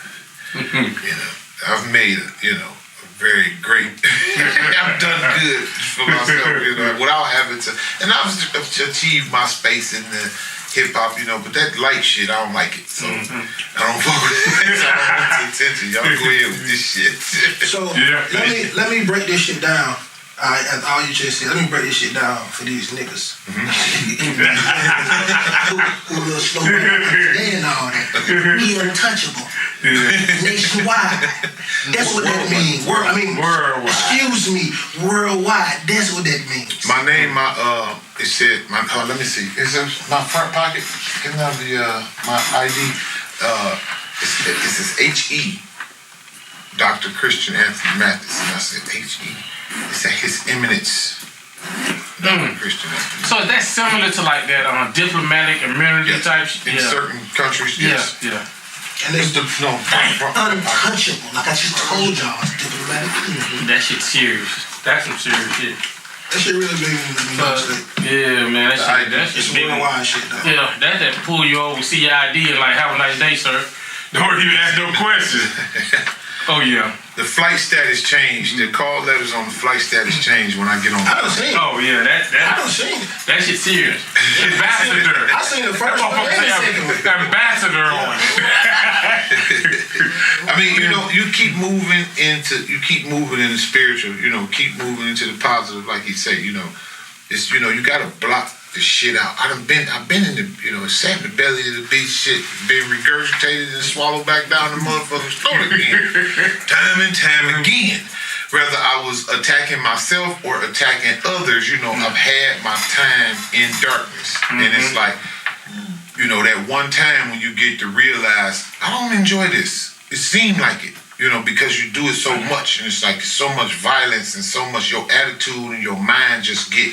You know, I've made, you know, a very great, I've done good for myself, you know, without having to, and I've achieved my space in the hip-hop, you know, but that light shit, I don't like it, so I don't fuck with it, so I don't want the attention. Y'all go ahead with this shit. So, let me break this shit down. As all you just said, let me break this shit down for these niggas. Who a little slow and all that. He untouchable. Nationwide. That's what that means. Worldwide. Excuse me, worldwide. That's what that means. My name, it said, let me see. Is it my front pocket? Can I be my ID? It says H.E. Dr. Christian Anthony Mathis. And I said H.E. It said His Eminence. Dr. Christian Anthony. So that's similar to like that diplomatic immunity type shit? In certain countries, yes. Yeah. And it's untouchable. Like I just told y'all, it's diplomatic. That shit's serious. That's some serious shit. That shit really big in the United States. Yeah, man. That It's shit big. worldwide shit, though. Yeah, that's that pull you over, see your ID, and like, have a nice day, sir. Don't even ask no questions. Oh, yeah. The flight status changed. The call letters on the flight status changed when I get on the I done seen it. Oh, yeah. I done seen it. That shit's serious. Ambassador. I seen the first one and the second one. Ambassador on it. I mean, you know, you keep moving in the spiritual, you know, keep moving into the positive, like he said, you know, it's, you know, you gotta block the shit out. I've been in the, you know, sat in the belly of the beast shit, been regurgitated and swallowed back down the motherfucker's throat again. Time and time again. Whether I was attacking myself or attacking others, you know, I've had my time in darkness. And it's like, you know, that one time when you get to realize, I don't enjoy this. It seemed like it, you know, because you do it so much, and it's like so much violence and so much your attitude and your mind just get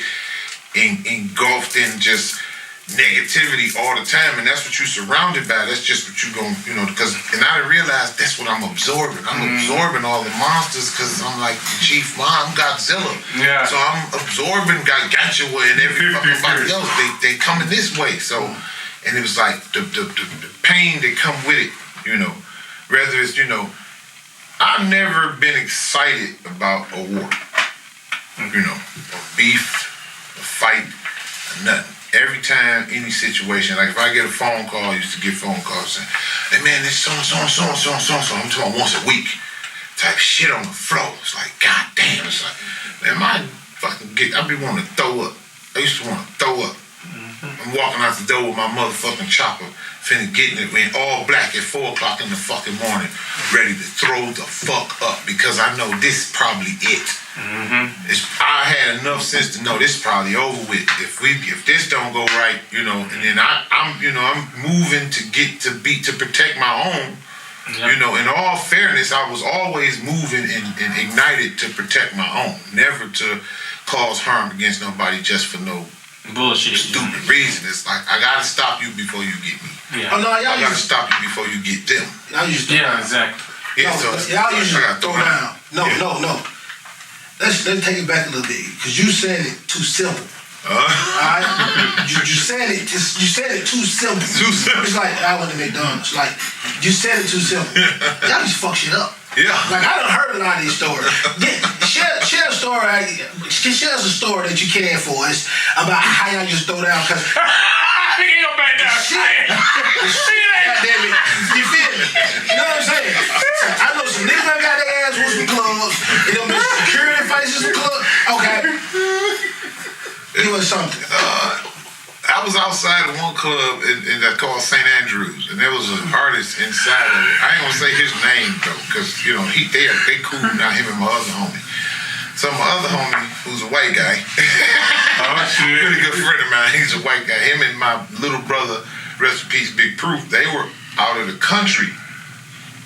engulfed in just negativity all the time, and that's what you're surrounded by. That's just what you're going, you know, because, and I didn't realize that's what I'm absorbing. I'm absorbing all the monsters because I'm like Chief Mom, Godzilla. Yeah. So I'm absorbing Gotcha and everybody else. They coming this way. So, and it was like the pain that come with it, you know. Whether it's, you know, I've never been excited about a war, you know, a beef, a fight, or nothing. Every time, any situation, like if I get a phone call, I used to get phone calls saying, hey man, this so-and-so, I'm talking once a week type shit on the floor. It's like, God damn, it's like, man, I be wanting to throw up. I used to want to throw up. I'm walking out the door with my motherfucking chopper, finna getting it in all black at 4 o'clock in the fucking morning, ready to throw the fuck up because I know this is probably it. I had enough sense to know this is probably over with. If this don't go right, you know, and then I'm moving to protect my own. Yep. You know, in all fairness, I was always moving and ignited to protect my own, never to cause harm against nobody just for no bullshit, stupid reason. It's like I gotta stop you before you get me. Yeah. Oh no, I gotta stop you before you get them. Y'all used to exactly. Yeah, y'all used to throw down. No. Let's take it back a little bit because you said it too simple. Alright, you said it too simple. It's like I went to McDonald's. Like you said it too simple. Y'all just fuck shit up. Yeah. Like I done heard a lot of these stories. Share a story. Share a story that you can for us about how y'all just throw down because. Go back down. Shit. Goddamn it. You feel me? You know what I'm saying? I know some niggas that got their ass with some clubs. And them security faces some clubs. Okay. Give us something. I was outside of one club in that called St. Andrews, and there was an artist inside of it. I ain't gonna say his name though, because you know they cool now. Him and my other homie. So my other homie, who's a white guy, really good friend of mine. He's a white guy. Him and my little brother, rest in peace, Big Proof. They were out of the country.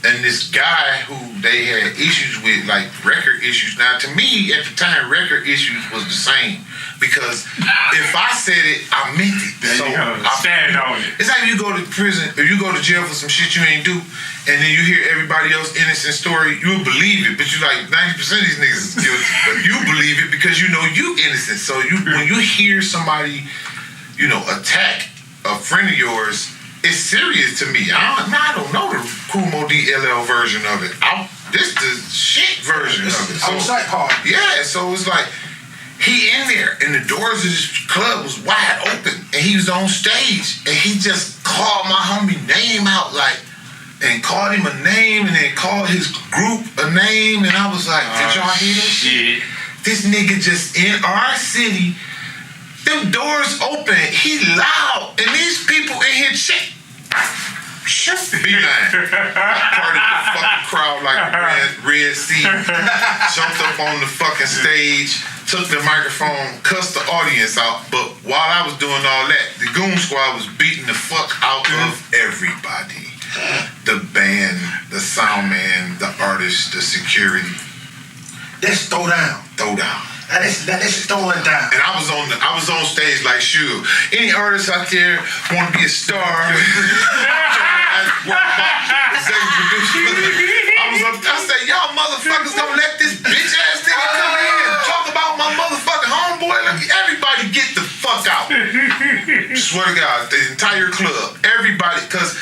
And this guy who they had issues with, like record issues. Now, to me, at the time, record issues was the same. Because if I said it, I meant it. There you go. Stand on it. It's like you go to prison, or you go to jail for some shit you ain't do, and then you hear everybody else's innocent story, you'll believe it. But you like, 90% of these niggas is guilty. But you believe it because you know you innocent. So when you hear somebody, you know, attack a friend of yours, it's serious to me. I don't know the Kumo DLL version of it. This the shit version of it. So, outside part. Yeah, so it's like he in there and the doors of this club was wide open and he was on stage and he just called my homie name out and called him a name and then called his group a name and I was like, did y'all hear that shit? This nigga just in our city. Them doors open, he loud, and these people in here check. Shoot beeline. Parted the fucking crowd like a red sea. Jumped up on the fucking stage, took the microphone, cussed the audience out. But while I was doing all that, the Goon Squad was beating the fuck out of everybody. The band, the sound man, the artist, the security. That's throw down. Throw down. That's throwing down. And I was on stage like, shoot, any artists out there want to be a star? I said, y'all motherfuckers don't let this bitch ass nigga come in and talk about my motherfucking homeboy. Like, everybody get the fuck out. Swear to God, the entire club, everybody, because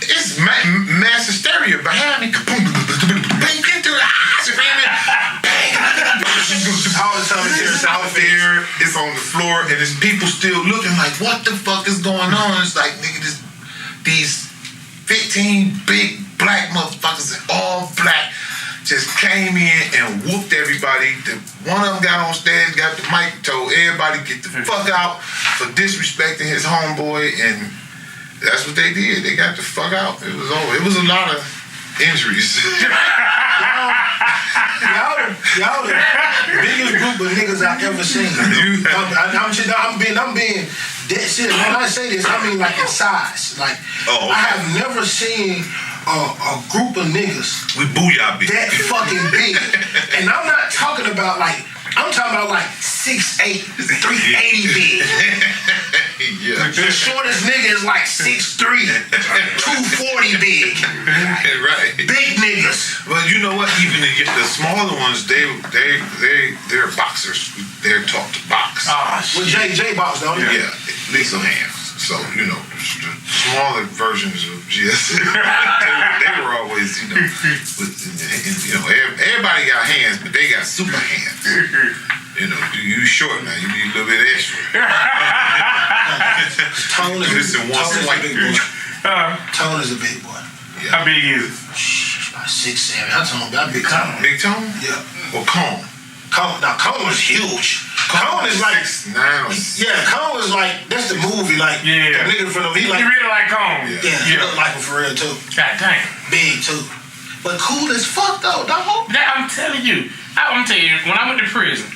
it's mass hysteria behind me. Bang into the eyes, you feel me? All the time it's out there, it's on the floor, and there's people still looking like, what the fuck is going on? It's like, nigga, these 15 big black motherfuckers in all black just came in and whooped everybody. One of them got on stage, got the mic, told everybody get the fuck out for disrespecting his homeboy, and that's what they did. They got the fuck out. It was over. It was a lot of injuries. Y'all the biggest group of niggas I've ever seen. I'm being That's it. When I say this, I mean like in size. Like, Oh, okay. I have never seen a group of niggas We booyah bitch. that fucking big. And I'm not talking about like, I'm talking about like 6'8", 380 big. Yeah. The shortest nigga is like 6'3", 240 big. Right. Big niggas. Well, you know what? Even the smaller ones, they're boxers. They're taught to box. Well, J box, don't you? Yeah, lethal hands. So, you know, the smaller versions of GS, they were always, you know, everybody got hands, but they got super hands. You know, you short now, you need a little bit extra. Tone is a big boy. Tone is a big boy. Yeah. How big is it? About 6'7". I told him about big Tone. Big Tone? Yeah. Or Cone? Now, Cone is huge. Cone is like, 6'9" or yeah, Cone is like, that's the movie, like, Yeah. the nigga in front of him, he like, You really like Cone? yeah, he look like him for real, too. God dang. Big, too. But cool as fuck, though, dog. That, I'm telling you, when I went to prison,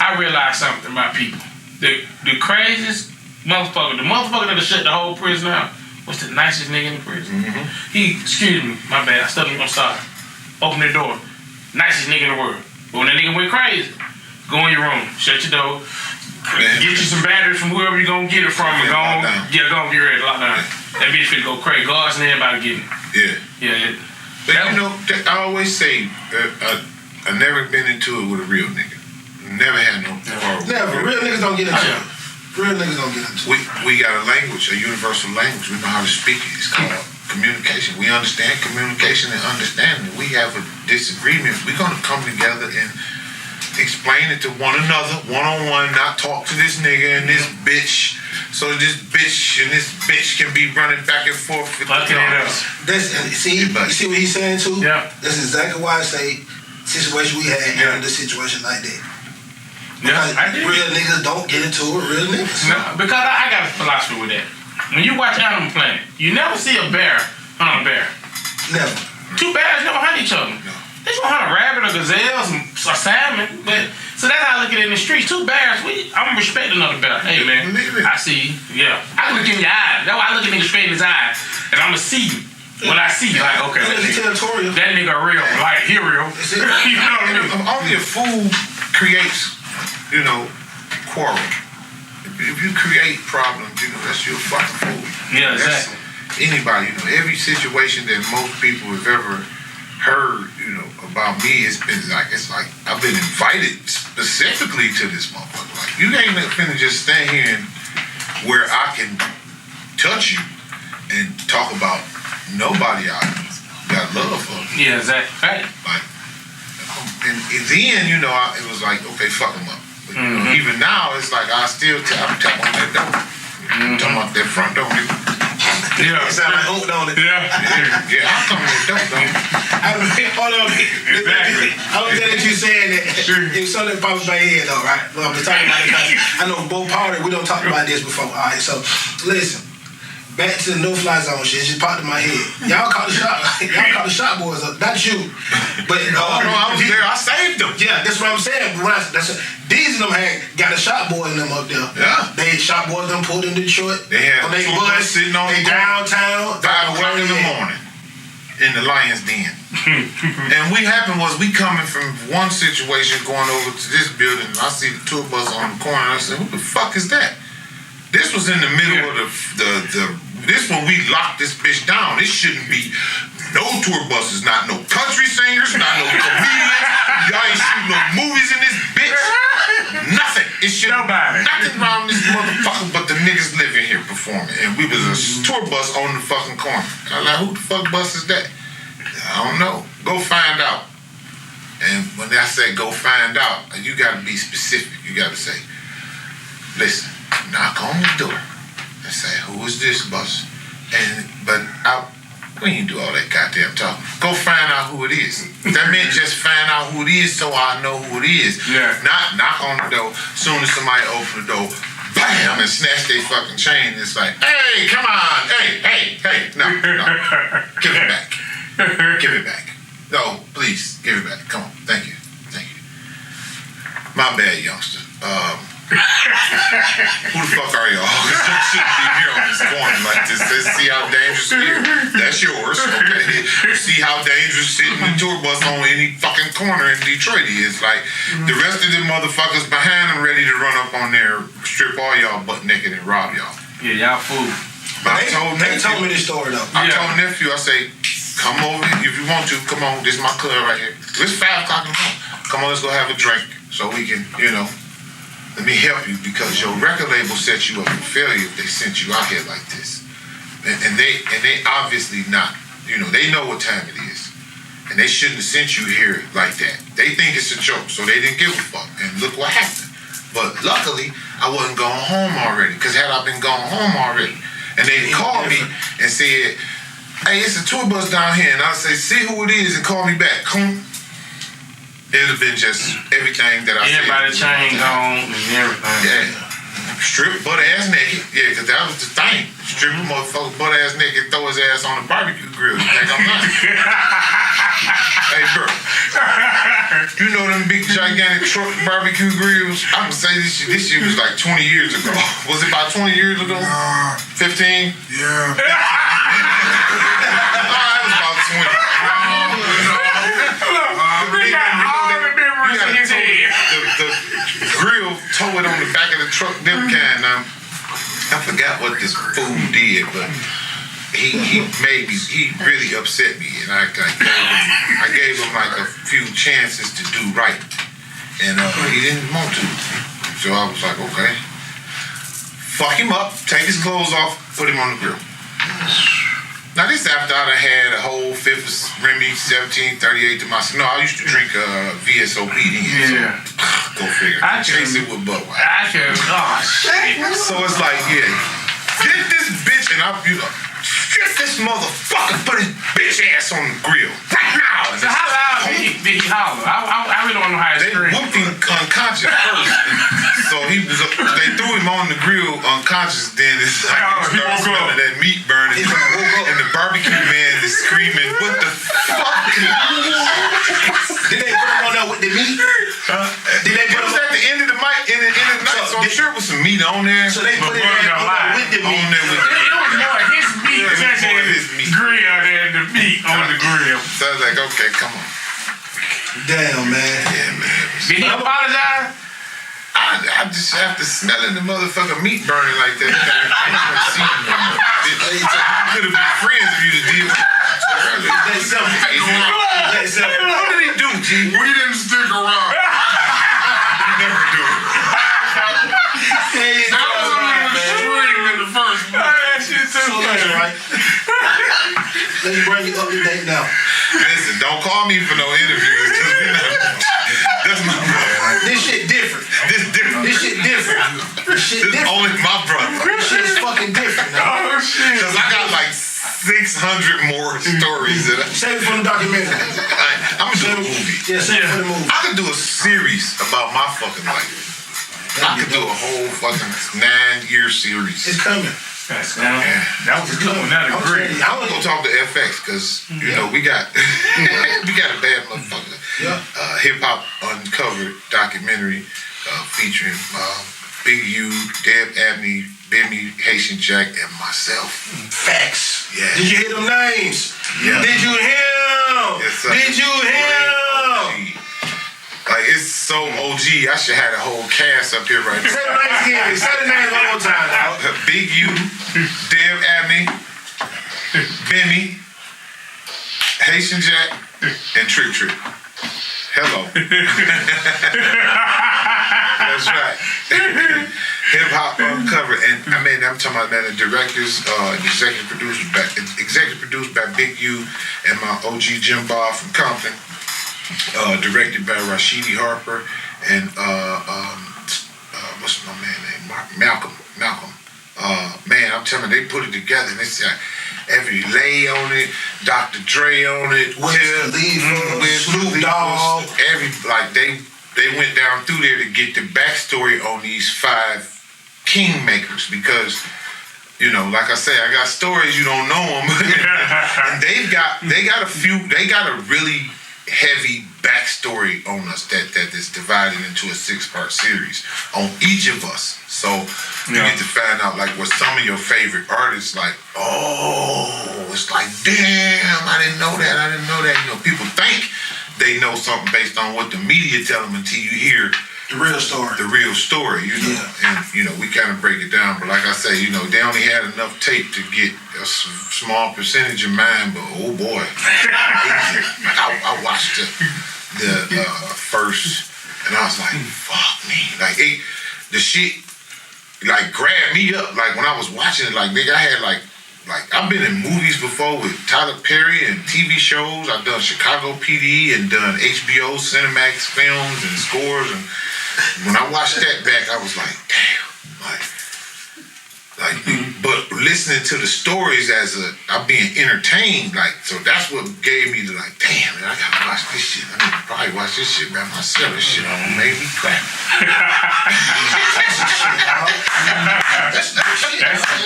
I realized something about people. The craziest motherfucker, the motherfucker that'll shut the whole prison out, was the nicest nigga in the prison. He, excuse me, my bad, I stuck him on side. Open the door. Nicest nigga in the world. But when that nigga went crazy, go in your room, shut your door, get you some batteries from whoever you gonna get it from, and go get ready to lock down. That bitch finna go crazy. Guards and everybody getting it. Yeah. Yeah. But you know, I always say, I never been into it with a real nigga. Never had no horror. Never. Real niggas don't get into it. Real niggas don't get into it. We got a language, a universal language. We know how to speak it. It's called communication. We understand communication and understanding. We have a disagreement. We're gonna come together and explain it to one another, one-on-one, not talk to this nigga and this bitch. So this bitch and this bitch can be running back and forth with Fucking it up. See what he's saying too? Yeah. That's exactly why I say situation we had and the situation like that. Yeah, Because I did. real niggas don't get into it, real niggas. No, because I got a philosophy with that. When you watch Animal Planet, you never see a bear hunt a bear. Never. Two bears never hunt each other. They gonna hunt a rabbit or gazelles or salmon, but so that's how I look at it in the streets. Two bears, I'm respecting another bear. Hey man, I see you. Yeah, I look in your eyes. That's why I look at niggas straight in his eyes, and I'ma see you. When I see you, like okay, that nigga real, like he real. You know what I mean? Only a fool creates, you know, quarrel. If you create problems, you know, that's your fucking fool. Yeah, That's exactly. anybody, you know, every situation that most people have ever heard, you know, about me, it's like I've been invited specifically to this motherfucker. Like, you ain't finna just stand here and where I can touch you and talk about nobody I got love for. Yeah, exactly. Right. Like, and then, you know, it was like, okay, fuck them up. But, you know, even now, it's like I'm tap on that door. Talking about that front door, nigga. Yeah. It sound like hope, don't it? Yeah. Yeah, I'm coming that door, though. Hold on. Exactly. I was glad that you saying that. It was something that popped in my head though, right? But I'm just talking about it because I know both parties, we don't talk about this before. All right, so listen. Back to the no-fly zone shit. It just popped in my head. Y'all caught the shot boys up. Not you. But No, I was there. I saved them. yeah, that's what I'm saying. These of them got a shot boy in them up there. Yeah. They shot boys them pulled in Detroit. They had on they two bus bus sitting on they the corner. downtown. 5 o'clock in the morning in the Lion's Den. And what happened was we coming from one situation going over to this building. And I see the tour bus on the corner. And I said, "Who the fuck is that?" This was in the middle of this when we locked this bitch down. This shouldn't be no tour buses, not no country singers, not no comedians. Y'all ain't shooting no movies in this bitch. Nothing. It should Nobody. nothing around this motherfucker but the niggas living here performing. And we was a tour bus on the fucking corner. And I'm like, who the fuck bus is that? I don't know. Go find out. And when I say go find out, you gotta be specific. You gotta say, listen, knock on the door and say, who is this bus? We ain't do all that goddamn talking. Go find out who it is. That meant just find out who it is so I know who it is. Yeah. Not knock on the door. Soon as somebody open the door, bam, and snatch their fucking chain. It's like, hey, come on. Hey. No. Give it back. Give it back. No, please, give it back. Come on. Thank you. My bad, youngster. Who the fuck are y'all? Y'all shouldn't be here on this corner like this. Let's see how dangerous it is. That's yours, okay? See how dangerous sitting in the tour bus on any fucking corner in Detroit is. Like, the rest of them motherfuckers behind them ready to run up on there, strip all y'all butt naked and rob y'all. Yeah, y'all fool. But They told me this story though. I told nephew, I say, come over if you want to. Come on, this is my club right here. It's 5 o'clock in the morning. Come on, let's go have a drink so we can, let me help you because your record label set you up for failure if they sent you out here like this. And they obviously not. They know what time it is. And they shouldn't have sent you here like that. They think it's a joke, so they didn't give a fuck. And look what happened. But luckily, I wasn't going home already. Because had I been gone home already, and they called me and said, hey, it's a tour bus down here. And I'd say, see who it is and call me back. It would have been just everything that I said. Everybody chain gone and everything. Yeah. Strip butt ass naked. Yeah, because that was the thing. Strip a motherfucker butt ass naked, throw his ass on the barbecue grill. You think I'm lying? Hey, bro. You know them big gigantic truck barbecue grills? I would say this shit was like 20 years ago. Was it about 20 years ago? 15? Yeah. It was about 20. He got all the memories in his head. The grill tow it on the back of the truck, them kind. Now, I forgot what this fool did, but he really upset me, and I gave him like a few chances to do right, and he didn't want to. So I was like, okay, fuck him up, take his clothes off, put him on the grill. Now this after I done had a whole fifth of Remy 1738 to myself. No, I used to drink VSOP then. Yeah. So, go figure. I chase it with Budweiser. I can. Oh shit. So it's like, yeah, get this bitch and strip this motherfucker, put his bitch ass on the grill right now. So how loud did he holler? I really don't know how to They scream. whooped him unconscious first. So they threw him on the grill unconscious. Then it's like he started smelling that meat burning, and the barbecue man is screaming, "What the fuck?" Did they put him on there with the meat? It was at the end of the night, so I'm sure it was some meat on there. So they put it on there with the meat. On there with the meat. It was more his meat touching his grill than the meat on the grill. So I was like, okay, come on. Damn, man. Yeah, man. Did he apologize? I just after smelling the motherfucking meat burning like that, I don't want to see you no more. You could have been friends if you'd have did so earlier. What did he do, G? We didn't stick around. He never do it. I was on the string in the first place. That shit too funny. Right? Let me bring you up to date now. Listen, don't call me for no interviews. That's my brother. This shit different. This different. This shit different. This shit This different. only my brother. This shit is fucking different now. Oh shit. Because I got like 600 more stories that Save it for the documentary. I'm gonna do a movie. Yeah, save it for the movie. I could do a series about my fucking life. I could do a whole fucking 9-year series. It's coming. That was a good one. That I'm agree. telling you, I want to go talk to FX because we got a bad motherfucker. Yeah. Hip Hop Uncovered documentary featuring Big U, Deb Abney, Bimmy, Haitian Jack, and myself. Facts. Yeah. Did you hear them names? Yeah. Did you hear them? Yes, sir. Did you hear them? Like it's so OG. I should have a whole cast up here right Say now. the names again. Say the names one more time, dog. Big U, Deb Abney, Bimmy, Haitian Jack, and Trick Trick. Hello. That's right. Hip Hop Uncovered. And I mean, I'm talking about the directors, executive produced by Big U and my OG Jim Bob from Compton. Directed by Rashidi Harper and what's my man name? Malcolm. Man, I'm telling you, they put it together and they said every Lay on it, Dr. Dre on it, Snoop Dogg. They went down through there to get the backstory on these 5 kingmakers because, like I say, I got stories you don't know them, and they got a really heavy backstory on us that is divided into a 6-part series on each of us. So you get to find out like what some of your favorite artists like. Oh, it's like damn, I didn't know that. You know, people think they know something based on what the media tell them until you hear the real story. You know, and you know we kind of break it down. But like I say, you know, they only had enough tape to get a small percentage of mine. But oh boy, I watched the first, and I was like, fuck me, like the shit like grabbed me up. Like when I was watching it, like nigga, I had like I've been in movies before with Tyler Perry and TV shows. I've done Chicago PD and done HBO Cinemax films and scores. And when I watched that back, I was like, damn, but listening to the stories I'm being entertained, like, so that's what gave me the like, damn, man, I gotta watch this shit. I need to probably watch this shit by myself. This shit made me crack. That's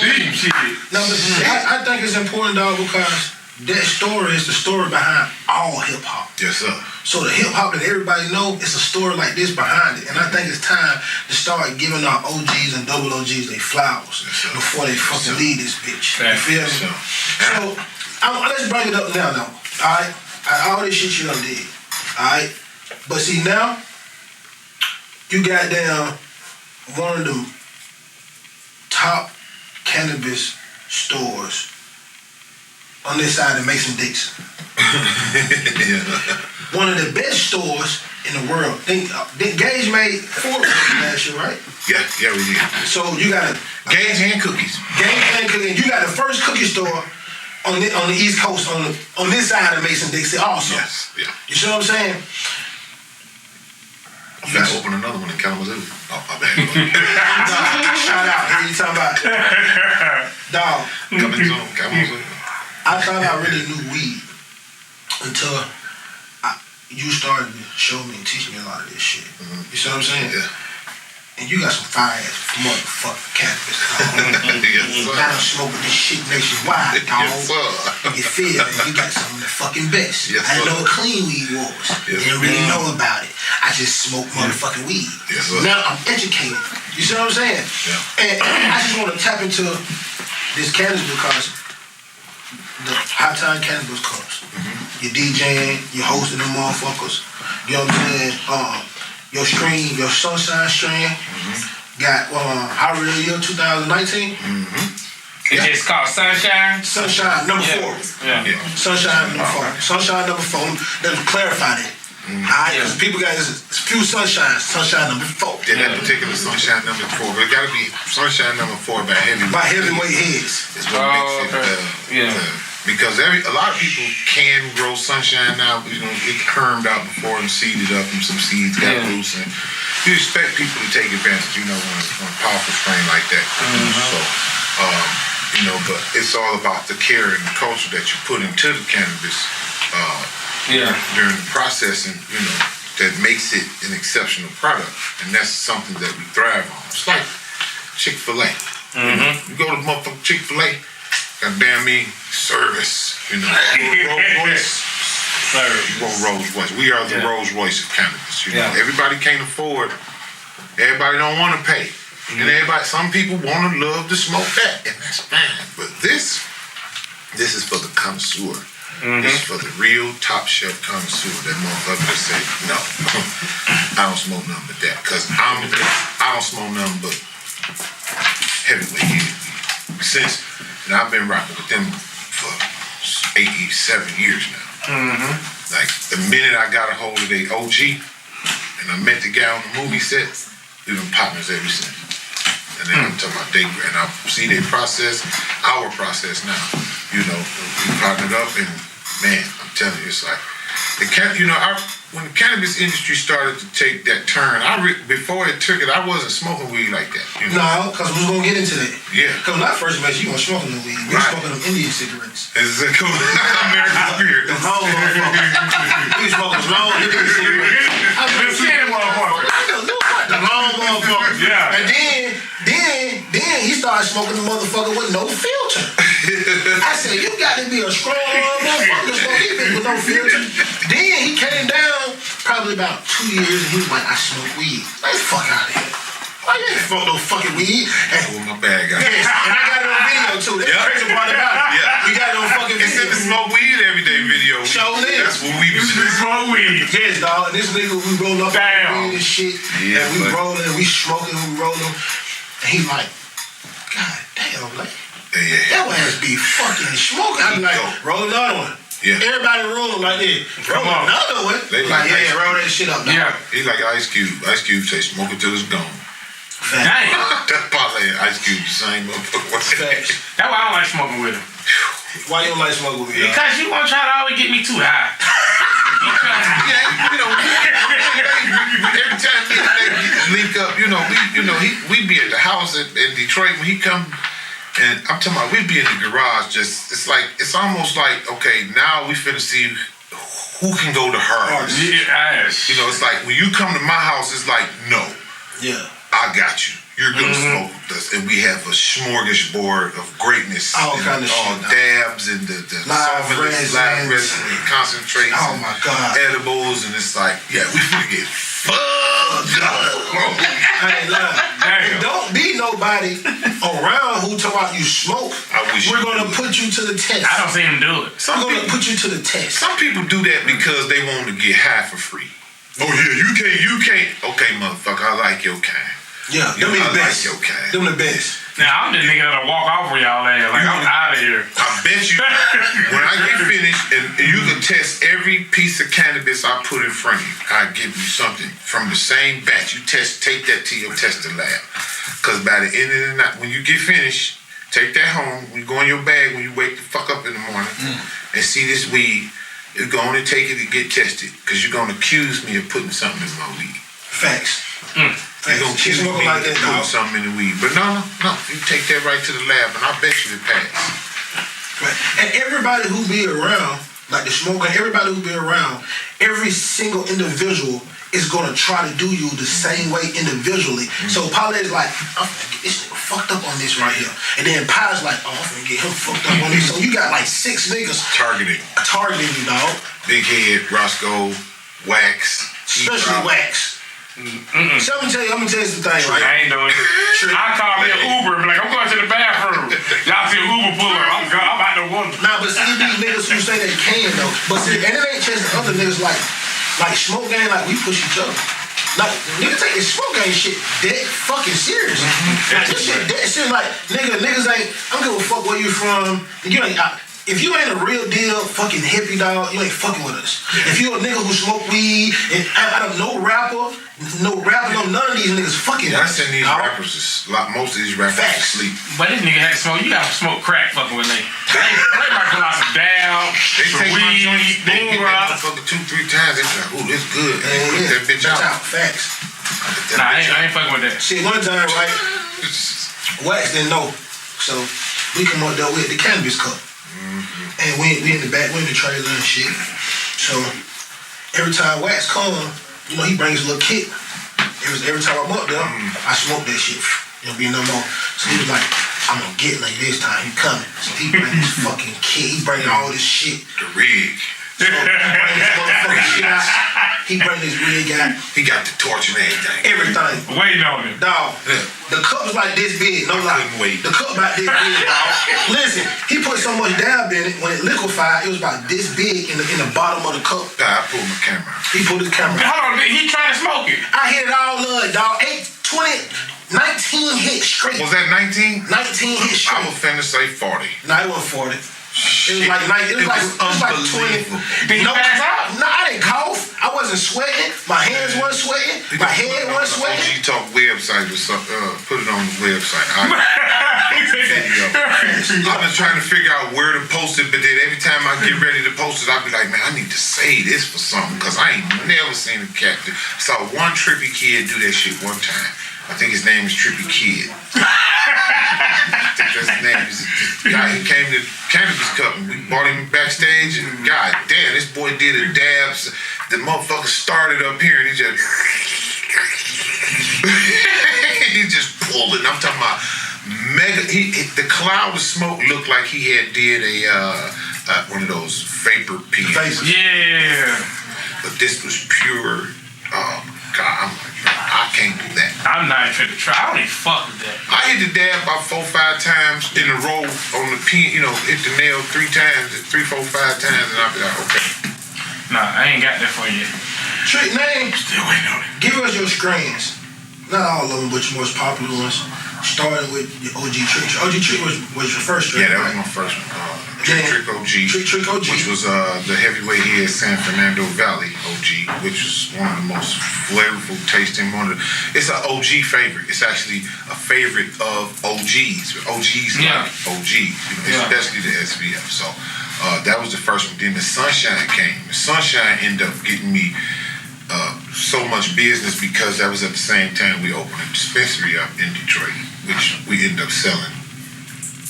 deep shit. No, but I think it's important, dog, because that story is the story behind all hip hop. Yes, sir. So the hip hop that everybody know, it's a story like this behind it. And I think it's time to start giving our OGs and double OGs their flowers before they fucking leave this bitch. You feel me? So let's bring it up now. Alright? All this shit you done did. Alright? But see now, you got down one of the top cannabis stores on this side of Mason-Dixon. One of the best stores in the world. Gage made 4 cookies last year, right? Yeah, we did. So you got Gage and cookies. You got the first cookie store on the East Coast on this side of Mason-Dixon also. Yes, yeah. You see what I'm saying? I'm going to open another one in Kalamazoo. Oh, my bad. Shout out. Here you talking about. Dog. Kalamazoo. I thought I really knew weed until you started to show me and teach me a lot of this shit. Mm-hmm. You see what I'm saying? Yeah. And you got some fire ass motherfucking cannabis, dog. Yes, sir. I done smoking this shit nationwide, dog. Yes, sir. You feel me? You got some of the fucking best. Yes, I didn't sir. know what clean weed was. Yes, Didn't really know about it. I just smoked motherfucking weed. Yes, sir. Now I'm educated. You see what I'm saying? Yeah. And I just want to tap into this cannabis because the high time cannabis comes. Mm-hmm. You're DJing, you're hosting them motherfuckers. You know what I'm saying? Your stream, your Sunshine stream, got How Real Year 2019. It's just called Sunshine. Sunshine number 4. Yeah. Sunshine number 4. Sunshine number 4. Let me clarify that. Alright, because people got a few sunshines. Sunshine number 4. Yeah, that particular Sunshine number 4. But it got to be Sunshine number 4 by heavyweight. By heavyweight heads. It's what makes it. Because a lot of people can grow sunshine now. You know, it kerned out before and seeded up, and some seeds got loose. And you expect people to take advantage, you know, on a powerful strain like that. So, you know, but it's all about the care and the culture that you put into the cannabis during the processing. You know, that makes it an exceptional product, and that's something that we thrive on. It's like Chick-fil-A. You go to motherfucking Chick-fil-A. Goddamn me, service. You know, Rolls Royce. We are the Rolls Royce of cannabis. You know, everybody can't afford. Everybody don't want to pay, and some people want to love to smoke that, and that's fine. But this is for the connoisseur. This is for the real top shelf connoisseur. That motherfucker that say, no, I don't smoke nothing but that, cause I don't smoke nothing but heavyweight. And I've been rocking with them for 7 years now. Like, the minute I got a hold of their OG, and I met the guy on the movie set, we've been partners ever since. And then I'm talking about and I see their process, our process now. You know, we partnered up, and man, I'm telling you, it's like, when the cannabis industry started to take that turn, before it took it, I wasn't smoking weed like that. You know? No, because we was going to get into that. Yeah. Because when I first met you, weren't smoking the weed. We were smoking them Indian cigarettes. It's a cool American spirit. The long motherfuckers. We was smoking the long Indian cigarettes. The long motherfuckers. Yeah. And then he started smoking the motherfucker with no filter. I said, you got to be a strong motherfucker to smoke this bitch with no filter. Then he came down probably about 2 years, and he was like, I smoke weed. Like, fuck out of here. Why you ain't smoke no fucking weed? With my bag out. Yes, and I got it on video too. That's the crazy part about it. Yeah. We got it on fucking It's in video. the smoke weed everyday video. Show niggas. That's what we be Smoke weed. Yes, dog. And this nigga, we roll up Damn. on weed and shit. Yeah, and we but- rolling, we smoking, we rolling. And he's like, God damn, like, that ass be fucking smoking. I be like, roll another one. Yeah. Everybody rolling like this. Roll another one. They Like, like yeah, roll that shit up. Dog. Yeah. He like Ice Cube. Ice Cube say smoke it till it's gone. Facts. Damn. That's probably Ice Cube, the same motherfucker. Facts. That's why I don't like smoking with him. Why you don't like smoking with me? dog? Because you want to try to always get me too high. Yeah, you know, every time they link up, we be at the house in Detroit when he come, and I'm talking about we be in the garage. It's almost like, okay, now we finna see who can go to hers. Yes. You know, it's like when you come to my house, it's like, no, Yeah. I got you. You're gonna smoke with us, and we have a smorgasbord of greatness. All and kind of all shit. dabs and the Live solvents, resins. live resin, and concentrates. Oh and my God. edibles, and it's like, yeah, we finna get fucked up. I ain't lying. Damn. Don't be nobody around who talk about you smoke. I wish We're you gonna would. put you to the test. I don't see him do it. I'm gonna put you to the test. Some people do that because they want to get high for free. Oh yeah, you can't. Okay, motherfucker, I like your kind. Yeah, them be I the like best. your kind. Them the best. Now, I'm the nigga that'll walk off with y'all ass. Like, I'm out of here. I bet you when I get finished, and you can test every piece of cannabis I put in front of you. I give you something from the same batch. You take that to your testing lab. Because by the end of the night, when you get finished, take that home. When you go in your bag, when you wake the fuck up in the morning and see this weed, you're going to take it to get tested. Because you're going to accuse me of putting something in my weed. Facts. You're going to accuse me of like that, putting dog. something in the weed. But no. You take that right to the lab, and I bet you it pass. Right. And everybody who be around, like the smoker, everybody who be around, every single individual is gonna try to do you the same way individually. So Paul's like, I'm gonna get this nigga fucked up on this right here. And then Pi's like, oh, I'm gonna get him fucked up on this. So you got like 6 niggas Targeting. targeting you, dog. Big Head, Roscoe, Wax. Especially T-Drop. Wax. So I'm gonna tell you some things, right? I ain't doing it. I call me an Uber and be like, I'm going to the bathroom. Y'all see an Uber pull up. I'm about to wonder. Nah, but see these niggas who say they can though. But see, and it ain't just the other niggas like smoke gang, like we push each other. Like niggas take this smoke gang shit dead fucking serious. Like this shit dead serious. Like niggas ain't. I don't give a fuck where you from. You ain't. If you ain't a real deal fucking hippie dog, you ain't fucking with us. If you a nigga who smoke weed and I don't know rapper, none of these niggas fucking with I us. seen these dog. rappers, most of these rappers Facts. sleep. But this nigga had to smoke. You got to smoke crack fucking with me. They might pull out some down, They some take my joint, weed, they get boom that rock. motherfucker 2-3 times. They be like, ooh, this good. They Yeah, put yeah. that bitch out. Facts. Put that Nah, bitch I ain't fucking with that. See, one time, right, Wax didn't know. So we come up there with the cannabis cup. And we in the back, we in the trailer and shit. So every time Wax come, you know, he brings a little kit. Every time I'm up there, I smoke that shit. There'll be no more. So he was like, I'm gonna get like this time, he coming. So he bring this fucking kit, he bring all this shit. The rig. So he bring this motherfucking shit out. He bring this rig out, He got the torch and everything. everything. Waiting on him. Dog, the cup was like this big, no lie. Couldn't wait. The cup about this big, dog. Listen, he put so much dab in it, when it liquefied, it was about this big in the bottom of the cup. I pulled my camera out. He put his camera out. Hold on, he trying to smoke it. I hit it all up, dog. 19 hits straight. Was that 19? 19 hits I straight. was finna say 40. Nah, it wasn't 40. It was like 20. unbelievable. Did he pass out? No, I didn't cough. I wasn't sweating. My hands wasn't sweating. My head wasn't sweating. OG Talk website or something. Put it on the website. Video. I've been trying to figure out where to post it, but then every time I get ready to post it, I be like, man, I need to say this for something, because I ain't never seen a cat do. I saw one trippy kid do that shit one time. I think his name is Trippy Kid. I think that's his name. He's a guy. He came to Cannabis Cup and we bought him backstage, and god damn, this boy did a dab. The motherfucker started up here and he just he's just pulling. I'm talking about mega. The cloud of smoke looked like he had did a one of those vapor peels. Yeah. but this was pure. God, I'm like, I can't do that. I'm not even finna try. I don't even fuck with that. I hit the dab about 4-5 times in a row on the pin, hit the nail 3 times, 3, 4, 5 times, and I'll be like, okay. Nah, I ain't got that for you. Trick name. Still waiting on it. Give us your strains. Not all of them, but your most popular ones. Starting with your OG Trick. OG Trick was your first strain. Yeah, that right? was my first one. Trick OG. Trick OG. Which was the heavyweight here at San Fernando Valley OG, which was one of the most flavorful tasting it's an OG favorite. It's actually a favorite of OGs. OGs like OGs, especially the SVF. So that was the first one. Then the Sunshine came. The Sunshine ended up getting me so much business because that was at the same time we opened a dispensary up in Detroit, which we ended up selling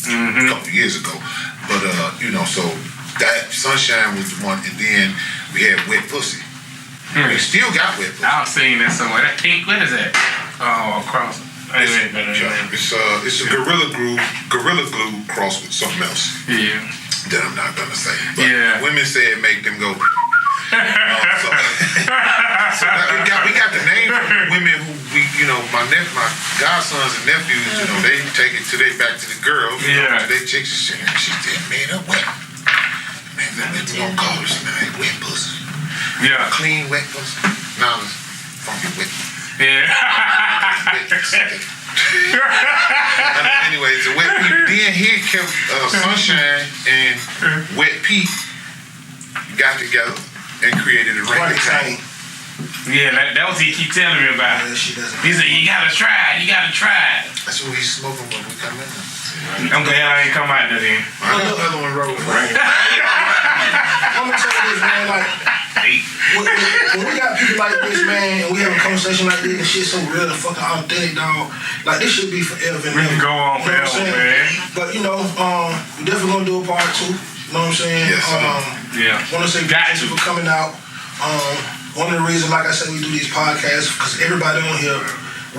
a couple years ago. But so that Sunshine was the one, and then we had Wet Pussy. We still got Wet Pussy. I've seen that somewhere. That pink, what is that? Oh, across. It's a Gorilla Glue crossed with something else. Yeah. That I'm not gonna say. But women say it make them go. So we got the name from the women who my godsons and nephews, they take it back to the girls, to their chicks and shit. And she said, man, that wet. Man, that don't call this man wet pussy. Yeah. Clean wet pussy. Nah, it's funky wet. Yeah. Anyways, the Wet Pea. Then here kept Sunshine and Wet Pea got together and created a ring. Yeah, that was he keep telling me about. Yeah, she doesn't. He said, you gotta try it. That's what he's smoking when we come in there. I'm glad I ain't come out there then. Another one rolled. I'm gonna tell you this, man. Like, when we got people like this, man, and we have a conversation like this, and shit so real and fucking authentic, dog. Like, this should be forever. We can go on forever, man. But we definitely gonna do a part 2. You know what I'm saying? Yes, want to say thank you for coming out. One of the reasons, like I said, we do these podcasts because everybody on here,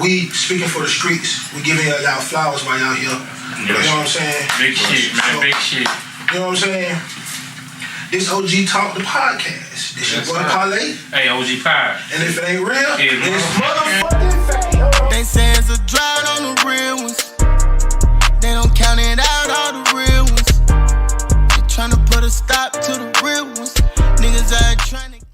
we speaking for the streets. We giving y'all flowers while y'all here. You know what I'm saying? Big shit, man. Big shit. You know what I'm saying? This OG Talk the podcast. This your boy Parlay. Hey, OG Pie. And if it ain't real, it's motherfucking fact. They say it's a drought on the real ones. They don't count it out, all the real ones. They tryna put a stop to the real ones. Niggas are trying to